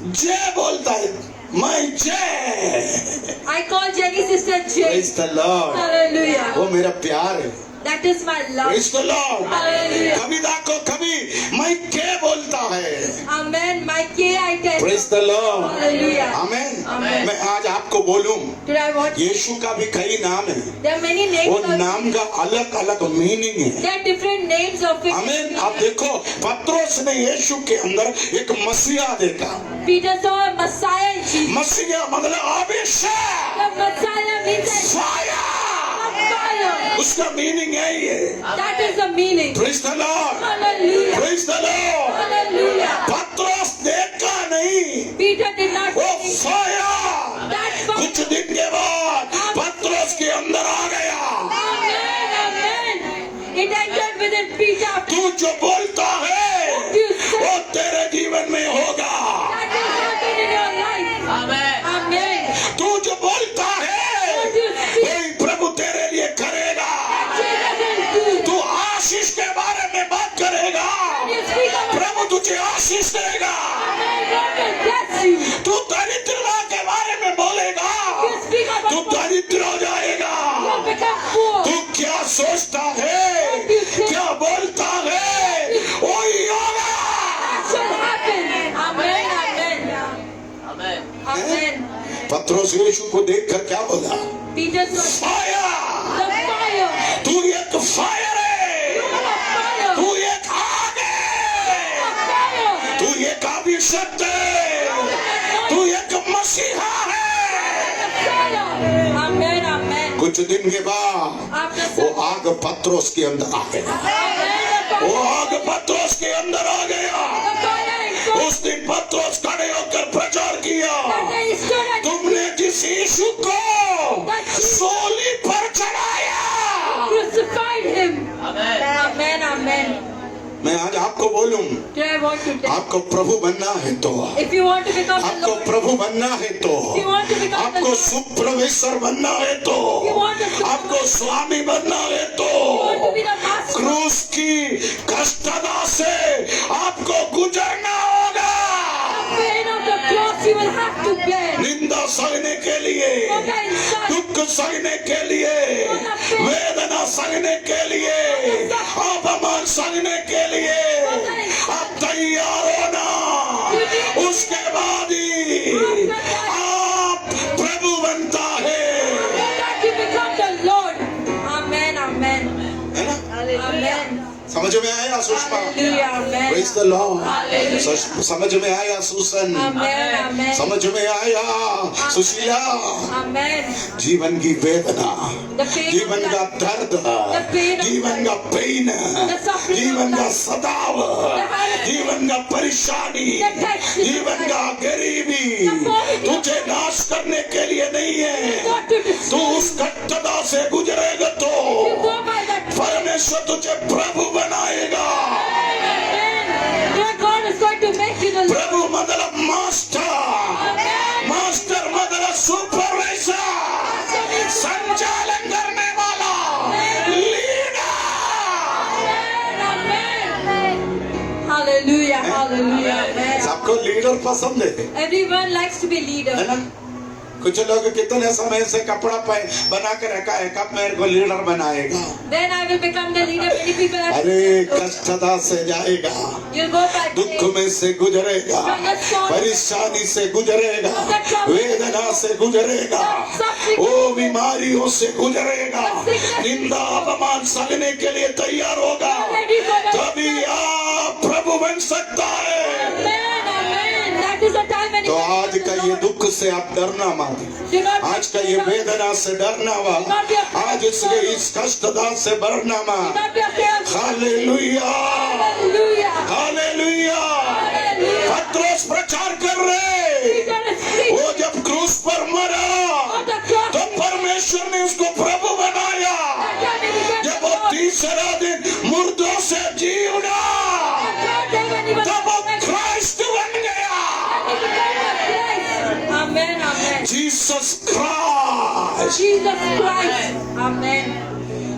जय बोलता है, मैं जय। I call Jenny sister Jay. Praise the Lord, Hallelujah. वो मेरा प्यार है। That is my love. Praise the Lord. Hallelujah. कविता को कभी मैं के बोलता है। Amen. My K I tell. Praise the Lord. Hallelujah. Amen. Amen. मैं आज आपको बोलूं, Today I want. यीशु का भी कई नाम है, There are many वो names. नाम का अलग अलग मीनिंग है। There are different names of it. आमेन। आप देखो पत्रोस ने यीशु के अंदर एक मसीहा देखा। Peter saw a Messiah in Jesus. मसीहा मतलब अभिषेक, The Messiah means fire, fire. उसका मीनिंग है ये। That is the meaning. Praise the Lord, Hallelujah. Praise the Lord. Hallelujah. पत्रोस देखा नहीं, Peter did not वो see फायर that कुछ fire. दिन के बाद पत्रोस के अंदर आ गया। Amen. Amen. It entered within Peter. तू जो बोलता है वो तेरे जीवन में होगा। That will happen in your life. Amen. तू जो बोलता है What you speak, वही प्रभु तेरे लिए करेगा। Jesus will do. तू आशीष के बारे में बात करेगा, When you speak about प्रभु तुझे आशीष देगा। Amen, God will bless you. तू दरिद्रता के बारे में बोलेगा, You speak about तू दरिद्र हो जाएगा। you'll become poor. तू क्या सोचता है, क्या बोलता है, वही होगा। That shall happen. Amen. Amen. Amen. पत्रोस यीशु को देखकर क्या बोला? Peter saw fire, the fire. तू एक फायर है, You are a fire. तू एक आग है, A fire. तू एक अभिषेक है, तू एक मसीहा है। Fire. Amen. Amen. कुछ दिन के बाद After वो some आग पत्रोस के अंदर आ गया, Amen. वो आग पत्रोस के अंदर आ गया। The fire and God. उस दिन पत्रोस खड़े होकर प्रचार किया, That day he stood and तुमने जिस यीशु को सूली पर चढ़ाया, crucified him. Amen. Amen. मैं आज आपको बोलूं, Today I want to tell. आपको प्रभु बनना है तो, If you want to become the आपको Lord, प्रभु बनना है तो, if you want to become the आपको Lord, सुप्रवेशर बनना है तो, you want to आपको स्वामी बनना है तो, want to be the master. क्रूस की कष्टता से आपको गुजरना होगा। Pain of the cross you will have to bear. निंदा सहने के लिए, दुख सहने के लिए, वेदना सहने के लिए, अपमान सहने के लिए आप तैयार हो ना, उसके बाद ही आप प्रभु बनता है, That you become the Lord. Amen. Amen. है ना? Amen. समझ में आया Sushma? Hallelujah. Amen. Praise the Lord. समझ में आया सुसन? Amen. Amen. समझ में आया सुशीला? Amen. जीवन की वेदना, The pain जीवन of का life. दर्द, The pain of जीवन का पेन, suffering जीवन of का life. सताव, The hardship. जीवन का परेशानी, The testing of जीवन का गरीबी The poverty. तुझे नाश करने के लिए नहीं है। God to तू destroy. उस कट्टरता से गुजरेगा तो You go by that. परमेश्वर तुझे प्रभु बनाएगा। Amen. Your God is going to make you the Lord. प्रभु मतलब मास्टर, मास्टर मतलब सुपरवाइजर, संचालन करने वाला, leader. Amen. Hallelujah. Hallelujah. Amen. सबको लीडर पसंद है Everyone likes to be leader. है ना? कुछ लोग कितने समय से कपड़ा बना के रखा है, कब मेरे को लीडर बनाएगा। Then I will become the leader. Many people have अरे कष्टता से जाएगा, You'll go back. दुख में से गुजरेगा, परेशानी से गुजरेगा, वेदना से गुजरेगा, ओ बीमारियों से गुजरेगा, निंदा अपमान सहने के लिए तैयार होगा, तभी आप प्रभु बन सकता है। Amen. Amen. That is the time when तो you आज का ये दुख से आप डरना मत, do not आज का ये वेदना से डरना मत, आज इसके इस कष्टता से डरना do मत। not be afraid. Hallelujah, Hallelujah. Hallelujah. Hallelujah. पत्रोस प्रचार कर रहे, Peter is free. वो जब क्रूस पर मरा On the cross. तो परमेश्वर ने उसको प्रभु बनाया। That time he became जब the वो Lord. तीसरा दिन मुर्दों से जी उठा, That day when he was तब वो resurrected, क्राइस्ट बन गया। he became the Christ. Amen. Amen. Jesus Christ. Jesus Christ. Amen.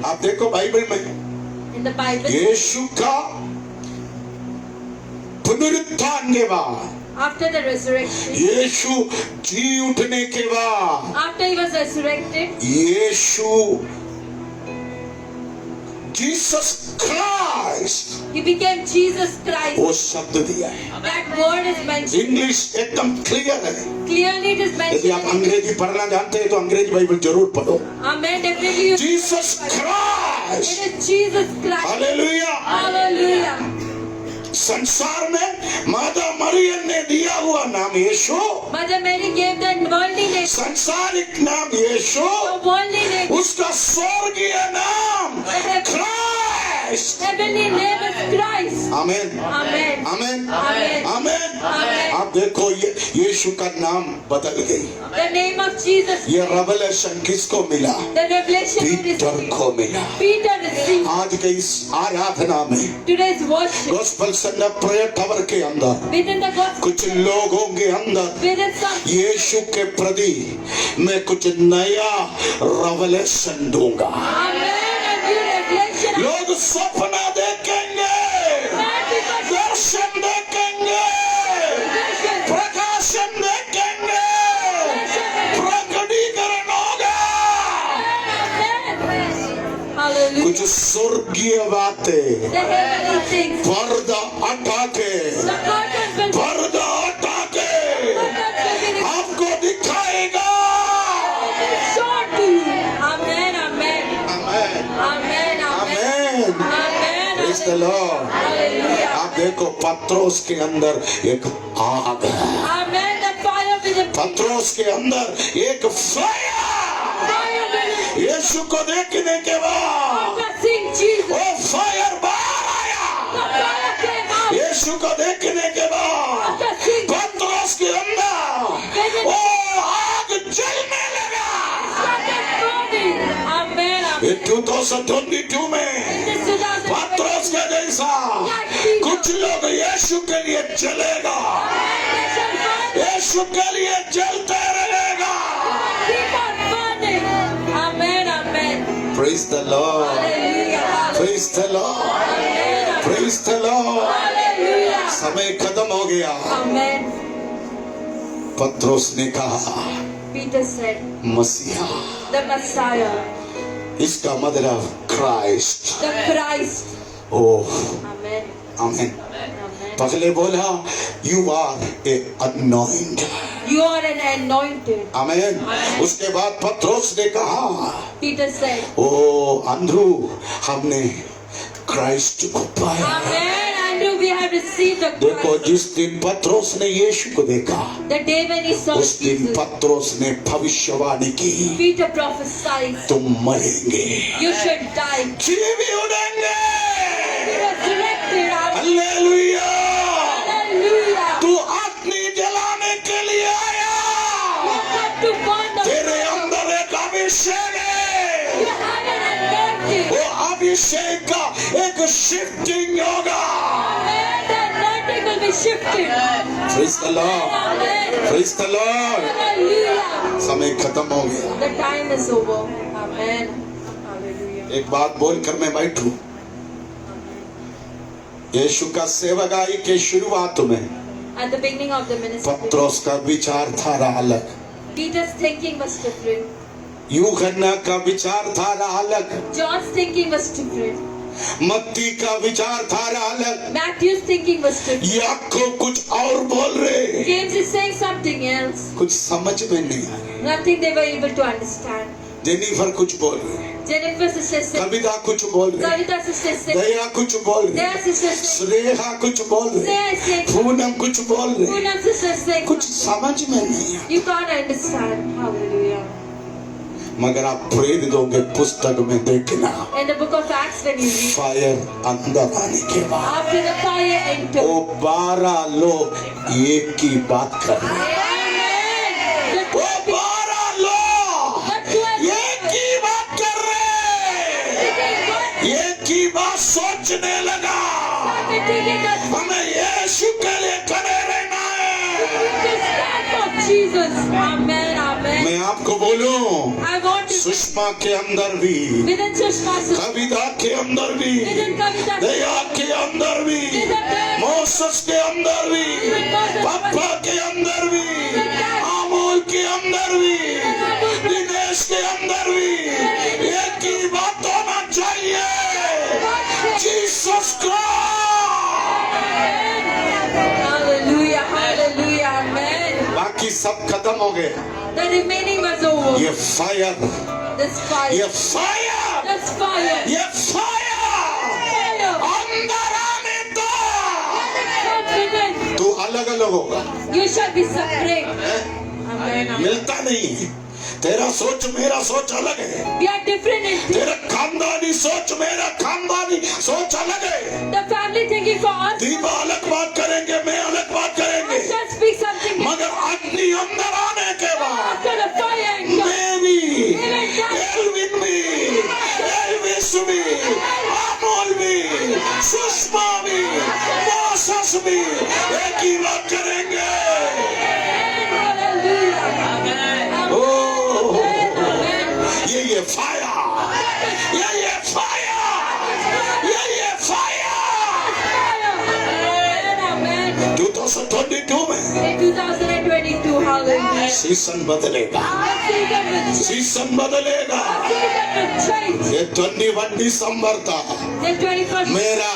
आप देखो बाइबल में In the Bible, यीशु का पुनरुत्थान के बाद, after the resurrection, यीशु जी उठने के बाद, after he was resurrected, Yeshu Jesus Christ he became Jesus Christ. वो शब्द दिया है। That word is mentioned. English एकदम क्लियर है। Clearly it is यदि आप mentioned. अंग्रेजी पढ़ना जानते हैं तो अंग्रेजी बाइबल जरूर पढ़ो। Amen. Definitely you. Jesus It Christ, is Jesus Christ. Hallelujah. Hallelujah. संसार में माता मरियम ने दिया हुआ नाम यीशु, Mother Mary gave the worldly name. सांसारिक नाम यीशु, The worldly name. उसका स्वर्गीय नाम Christ. Heavenly name is Christ. Amen, Amen. Amen, Amen. Amen. Amen. आप देखो ये यीशु का नाम बदल गई। The name of Jesus. ये रेवलेशन किसको मिला? The revelation is पीटर को मिला। Peter received. आज के इस आराधना में Today's worship. Gospel Sunday prayer tower के अंदर Within the gospel. कुछ लोगों के अंदर Within some. यीशु के प्रति मैं कुछ नया रेवलेशन दूंगा। Amen. A new revelation. लोग सपना देखेंगे, दर्शन देखेंगे, प्रकाशन देखेंगे, प्रकटीकरण होगा। Hallelujah. कुछ स्वर्गीय बातें The heavenly things. पर्दा हटा के, The curtains will पर्दा हटा के be आपको दिखाएगा। shown to you. Amen. Amen. Amen, Amen. Amen. Amen. Amen. Praise the Lord। Hallelujah. आप देखो पत्रोस के अंदर एक आग है, Amen. The fire within. पत्रोस के अंदर एक फायर। Fire within. यीशु को देखने के बाद After seeing Jesus, वो फायर बाहर the आया। fire came out. यीशु को देखने के बाद After seeing पत्रोस के अंदर वो आग जलने लगा। started burning. Amen. Amen. ये 2022 में this 2022, पत्रोस के जैसा कुछ लोग यीशु के लिए जलेगा, they shall burn, यीशु के लिए जलते रहेगा। keep on burning. Amen, amen. Praise the Lord, Hallelujah. praise the Lord, Amen. praise the Lord। Hallelujah. समय खत्म हो गया। Amen. पत्रोस ने कहा Peter said, मसीहा, the Messiah, इसका मतलब Christ. the Christ. Oh Amen. आमीन। Amen. पहले बोला you are a anointed, You are an anointed. आमीन। उसके बाद पत्रोस ने कहा Peter said, ओ अंध्रू, हमने क्राइस्ट को पाया। Amen. Andrew, we have received the देखो, Christ. जिस दिन पत्रोस ने यीशु को देखा, The day when he saw उस दिन Jesus, पत्रोस ने भविष्यवाणी की, Peter prophesied, तुम मरेंगे, you should die. जी भी उड़ेंगे। He resurrected. हालेलुया। Hallelujah. तू अग्नि जलाने के लिए आया, Not to burn the तेरे अंदर एक अभिषेक है। You have an anointing. वो अभिषेक का एक शिफ्टिंग होगा। Amen. The anointing will be shifted. Praise the Lord, Amen. praise the Lord। Hallelujah. समय खत्म हो गया। The time is over. Amen. Hallelujah. एक बात बोलकर मैं बैठूं। यीशु का सेवकाई के शुरुआत में At the beginning of the ministry, पत्रोस का विचारधारा अलग, Peter's thinking was different. यूहन्ना का विचारधारा अलग, John's thinking was different. मत्ती का विचारधारा अलग, Matthew's thinking was different. याकूब कुछ और बोल रहे, James is saying something else. कुछ समझ में नहीं आ रही। Nothing they were able to understand. Jennifer कुछ बोल रही, Jennifer sister said, कविता कुछ बोल रही, Kavita sister said, दया कुछ बोल Dea रही, sister said, श्रेया कुछ बोल रही, Dea said, पूनम कुछ बोल रही, Poonam sister said, कुछ समझ में नहीं आ। you can't understand. Hallelujah. मगर आप प्रेरित दोगे पुस्तक में देखना, In the book of Acts, when you read, fire अंदर आने के बाद after the fire entered, वो 12 लोग एक ही बात कर रहे हैं। Amen. वो 12 लोग एक ही बात कर रहे हैं, एक ही बात सोचने लगा, हमें यीशु के लिए खड़े रहना है। Jesus. Amen. Amen. मैं आपको बोलूं, I want to सुषमा के अंदर भी, within Sushma sister, कविता के अंदर भी, within Kavita, दया के अंदर भी, मोसेस के अंदर भी, पापा के अंदर भी, अमोल के अंदर भी, दिनेश के अंदर भी एक ही बात होना चाहिए, Jesus Christ. Hallelujah. Hallelujah. Amen. बाकी सब खत्म हो गया। The remaining was over. ये फायर, This fire. ये फायर, This fire. ये फायर Fire. अंदर आने दो। Come within. तू अलग अलग होगा, You shall be separate. Amen. Amen. मिलता नहीं। तेरा सोच मेरा सोच अलग है, We are different in तेरा खानदानी सोच मेरा खानदानी सोच अलग है। the family thinking for us. Deepa अलग बात करेंगे, मैं अलग बात I करेंगे, shall speak something मगर अग्नि अंदर आने के बाद after the fire entered. मैं भी, एल्विन भी, एल्विस भी, अमोल भी, सुषमा भी, मोसेस भी एक ही बात करेंगे। Hallelujah. ओह, Amen. ये फायर, ये फायर, ये फायर। Amen. Amen. 2022 में In 2022, hallelujah. सीजन बदलेगा, The season will change. Season बदलेगा। The season will change. ये 21 दिसंबर था, The 21st मेरा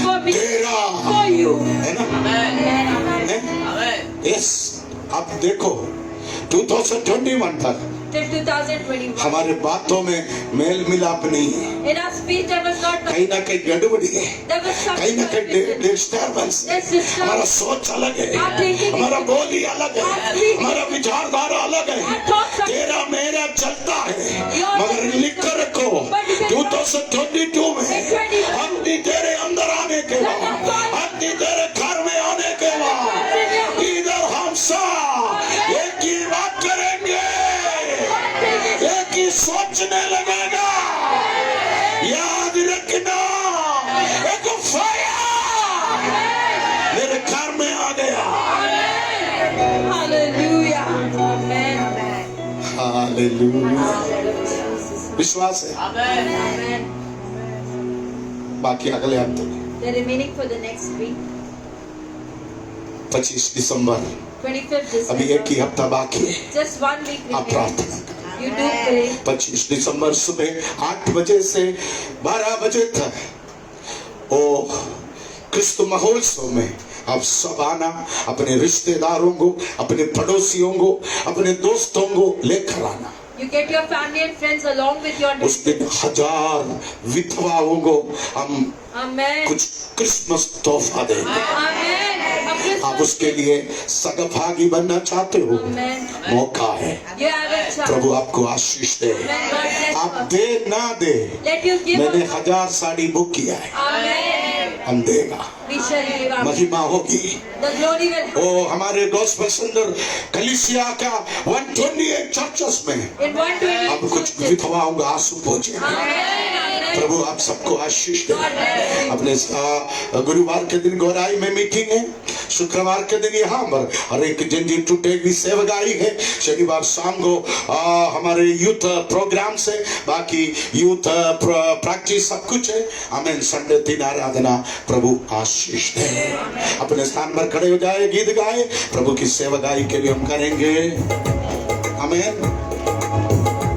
for me, तेरा, for you. है ना? Amen. Amen. है? यस, अब देखो 2021 तक Till 2021. हमारे बातों में मेल मिलाप नहीं है, In our speech, there was not कहीं ना कहीं गड़बड़ी है, there was कहीं ना something. कहीं डिस्टर्बेंस है। There's disturbance. हमारा सोच अलग है, Our thinking is हमारा बोली अलग है, Our speech. हमारा विचारधारा अलग है, Our thoughts are तेरा मेरा चलता है, Yours मगर is लिख कर रखो But you can- 2022 में In 2022 अग्नि तेरे अंदर आने के बाद, अग्नि तेरे घर में आने के बाद, इधर हम सब एक ही बात करेंगे, एक ही सोचने लगेगा। हालेलुया। विश्वास है? बाकी अगले हफ्ते The remaining for the next week, 25 December, 25th अभी एक ही December. हफ्ता बाकी है। Just 1 week आप remaining. प्रार्थना You do pray. 25 दिसंबर सुबह 8 बजे से 12 बजे तक ओ क्रिस्तु महोत्सव में आप सब आना, अपने रिश्तेदारों को, अपने पड़ोसियों को, अपने दोस्तों को लेकर आना। You get your family and friends along with your. उस दिन 1000 विधवाओं को हम Amen. कुछ क्रिसमस तोहफा देंगे। Amen. A Christmas आप उसके लिए सगभागी बनना चाहते हो, Amen. मौका है। You have a chance. प्रभु आपको आशीष दे। Amen. God bless आप you. दे ना दे, Let you give. मैंने up. 1000 साड़ी बुक किया है, Amen. हम देगा, We shall give up. महिमा होगी। The glory will. ओ हमारे गॉस्पेल सेंटर कलीसिया का 128 चर्चेस में In 128 अब कुछ churches. विधवाओं का आंसू पहुंचे। Amen. प्रभु आप सबको आशीष दे। अपने गुरुवार के दिन गौराई में मीटिंग है, शुक्रवार के दिन यहाँ पर हर एक जिंदगी टूटेगी सेवगाई है, शनिवार शाम को हमारे यूथ प्रोग्राम से, बाकी यूथ प्रैक्टिस सब कुछ है। आमीन। संडे 3 आराधना। प्रभु आशीष दे। अपने स्थान पर खड़े हो जाए, गीत गाए, प्रभु की सेवगाई के लिए हम करेंगे। आमीन।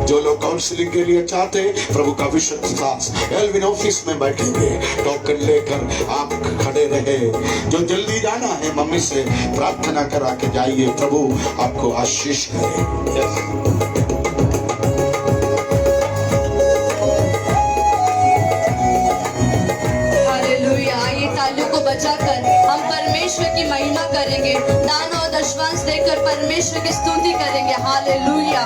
जो लोग काउंसलिंग के लिए चाहते हैं, प्रभु का विशुद्ध दास एल्विन ऑफिस में बैठेंगे, टोकन लेकर आप खड़े रहे। जो जल्दी जाना है, मम्मी से प्रार्थना करा के जाइए, प्रभु आपको आशीष करे। हालेलुया। आइए तालियों को बजाकर हम परमेश्वर की महिमा करेंगे, दान और दशवांश देकर परमेश्वर की स्तुति करेंगे। हालेलुया।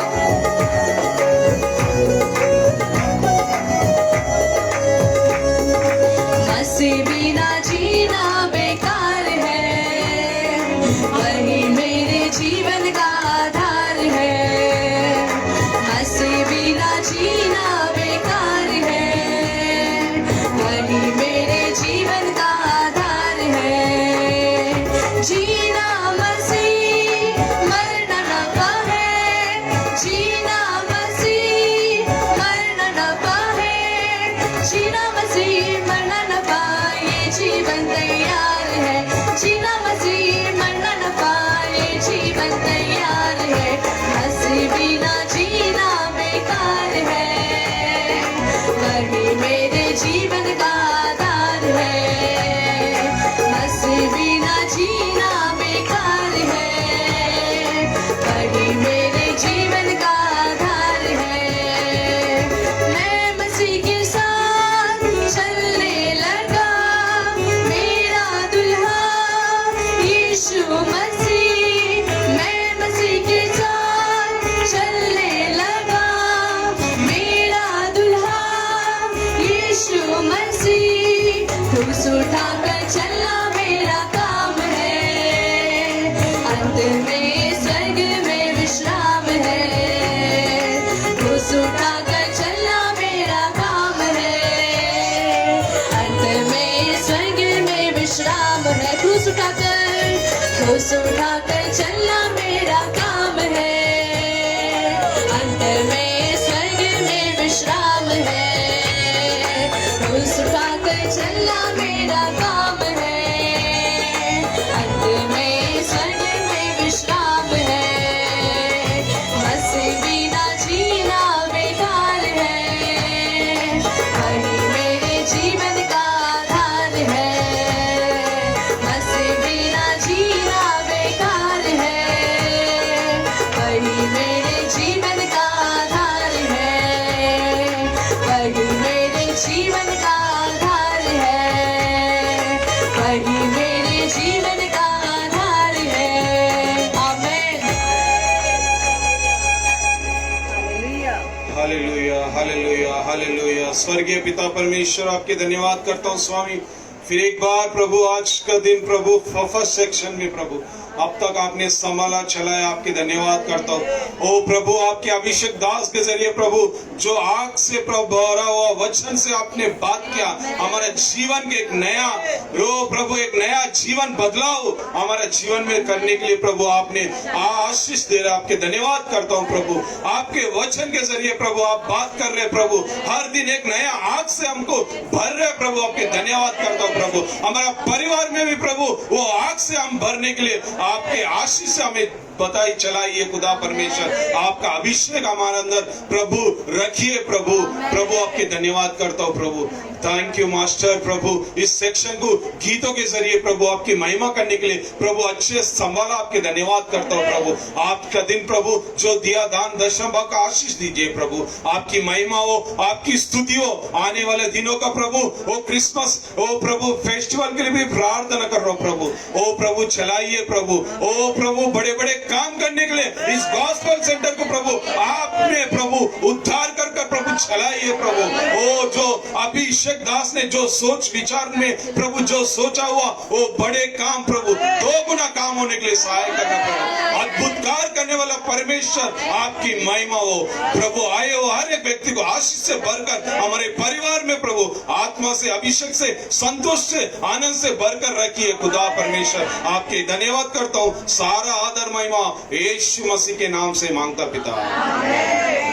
मसीह बिना जीना बेकार है, वही मेरे जीवन का आधार है। मसीह बिना जीना बेकार है, वही मेरे जीवन का आधार है। जीना मसीह, मरना नफा है। जीना मसीह, मरना नफा है। जीना मसीह, मरना नफा, ये जीवन तैयार है। जीना मसीह, मरना नफा, ये जीवन तैयार है। मसीह बिना जीना बेकार है, वही मेरे जीवन का आधार है। मसीह बिना जीना बेकार है, वही मेरे जीवन का आधार है। मैं मसीह के साथ चलने लगा, मेरा दुल्हा यीशु मसीह। मैं मसीह के साथ चलने लगा, मेरा दुल्हा यीशु मसीह। क्रूस उठाकर चलना मेरा काम है, अंत में स्वर्ग में विश्राम है। क्रूस उठाकर चलना मेरा काम है, अंत में स्वर्ग में विश्राम है। क्रूस उठाकर चलना मेरा काम है, अंत में स्वर्ग में विश्राम है। क्रूस उठाकर चलना मेरा काम है, अंत में स्वर्ग में विश्राम है। मसीह बिना जीना बेकार है, वही मेरे जीवन का आधार है। मसीह बिना जीना बेकार है, वही मेरे जीवन का आधार है। वही मेरे जीवन का आधार है, वही मेरे जीवन का आधार है। आमीन। Hallelujah, hallelujah, hallelujah. स्वर्गीय पिता परमेश्वर, आपके धन्यवाद करता हूँ स्वामी। फिर एक बार प्रभु आज का दिन प्रभु फर्स्ट सेक्शन में प्रभु अब तक आपने संभाला चलाया, आपके धन्यवाद करता हूँ। ओ प्रभु, आपके अभिषेक दास के जरिए प्रभु जो आग से प्रभु भरा हुआ वचन से आपने बात किया, हमारे जीवन के एक नया प्रभु एक नया जीवन बदलाव हमारे जीवन में करने के लिए प्रभु आपने आशीष दे रहे, आपके धन्यवाद करता हूँ प्रभु। आपके वचन के जरिए प्रभु आप बात कर रहे प्रभु, हर दिन एक नया आग से हमको भर रहे प्रभु, आपके धन्यवाद करता हूँ प्रभु। हमारा परिवार में भी प्रभु वो आग से हम भरने के लिए आपके आशीष से हमें बताई चलाइए खुदा परमेश्वर, आपका अभिषेक हमारे अंदर प्रभु रखिए प्रभु। प्रभु आपके धन्यवाद करता हूँ प्रभु। थैंक यू मास्टर प्रभु, इस सेक्शन को गीतों के जरिए प्रभु आपकी महिमा करने के लिए प्रभु अच्छे संभाला, आपके धन्यवाद करता हूँ प्रभु। आपका दिन प्रभु जो दिया दान दशम भाग का आशीष दीजिए प्रभु, आपकी महिमा हो, आपकी स्तुति हो। आने वाले दिनों का प्रभु वो क्रिसमस ओ प्रभु फेस्टिवल के लिए भी प्रार्थना कर रहा हूँ प्रभु। ओ प्रभु चलाइए प्रभु, ओ प्रभु बड़े बड़े काम करने के लिए इस गॉस्पेल सेंटर को प्रभु आपने प्रभु उद्धार कर प्रभु चलाइए प्रभु। ओ जो अभिषेक दास ने जो सोच विचार में प्रभु जो सोचा हुआ वो बड़े काम प्रभु दो गुना काम होने के लिए सहाय करना प्रभु। अद्भुत कार्य करने वाला परमेश्वर आपकी महिमा हो प्रभु। आए हो हर एक व्यक्ति को आशीष से भरकर हमारे परिवार में प्रभु आत्मा से अभिषेक से संतोष से आनंद से भरकर रखिए खुदा परमेश्वर। आपके धन्यवाद करता हूँ, सारा आदर महिमा यीशु मसीह के नाम से मांगता पिता।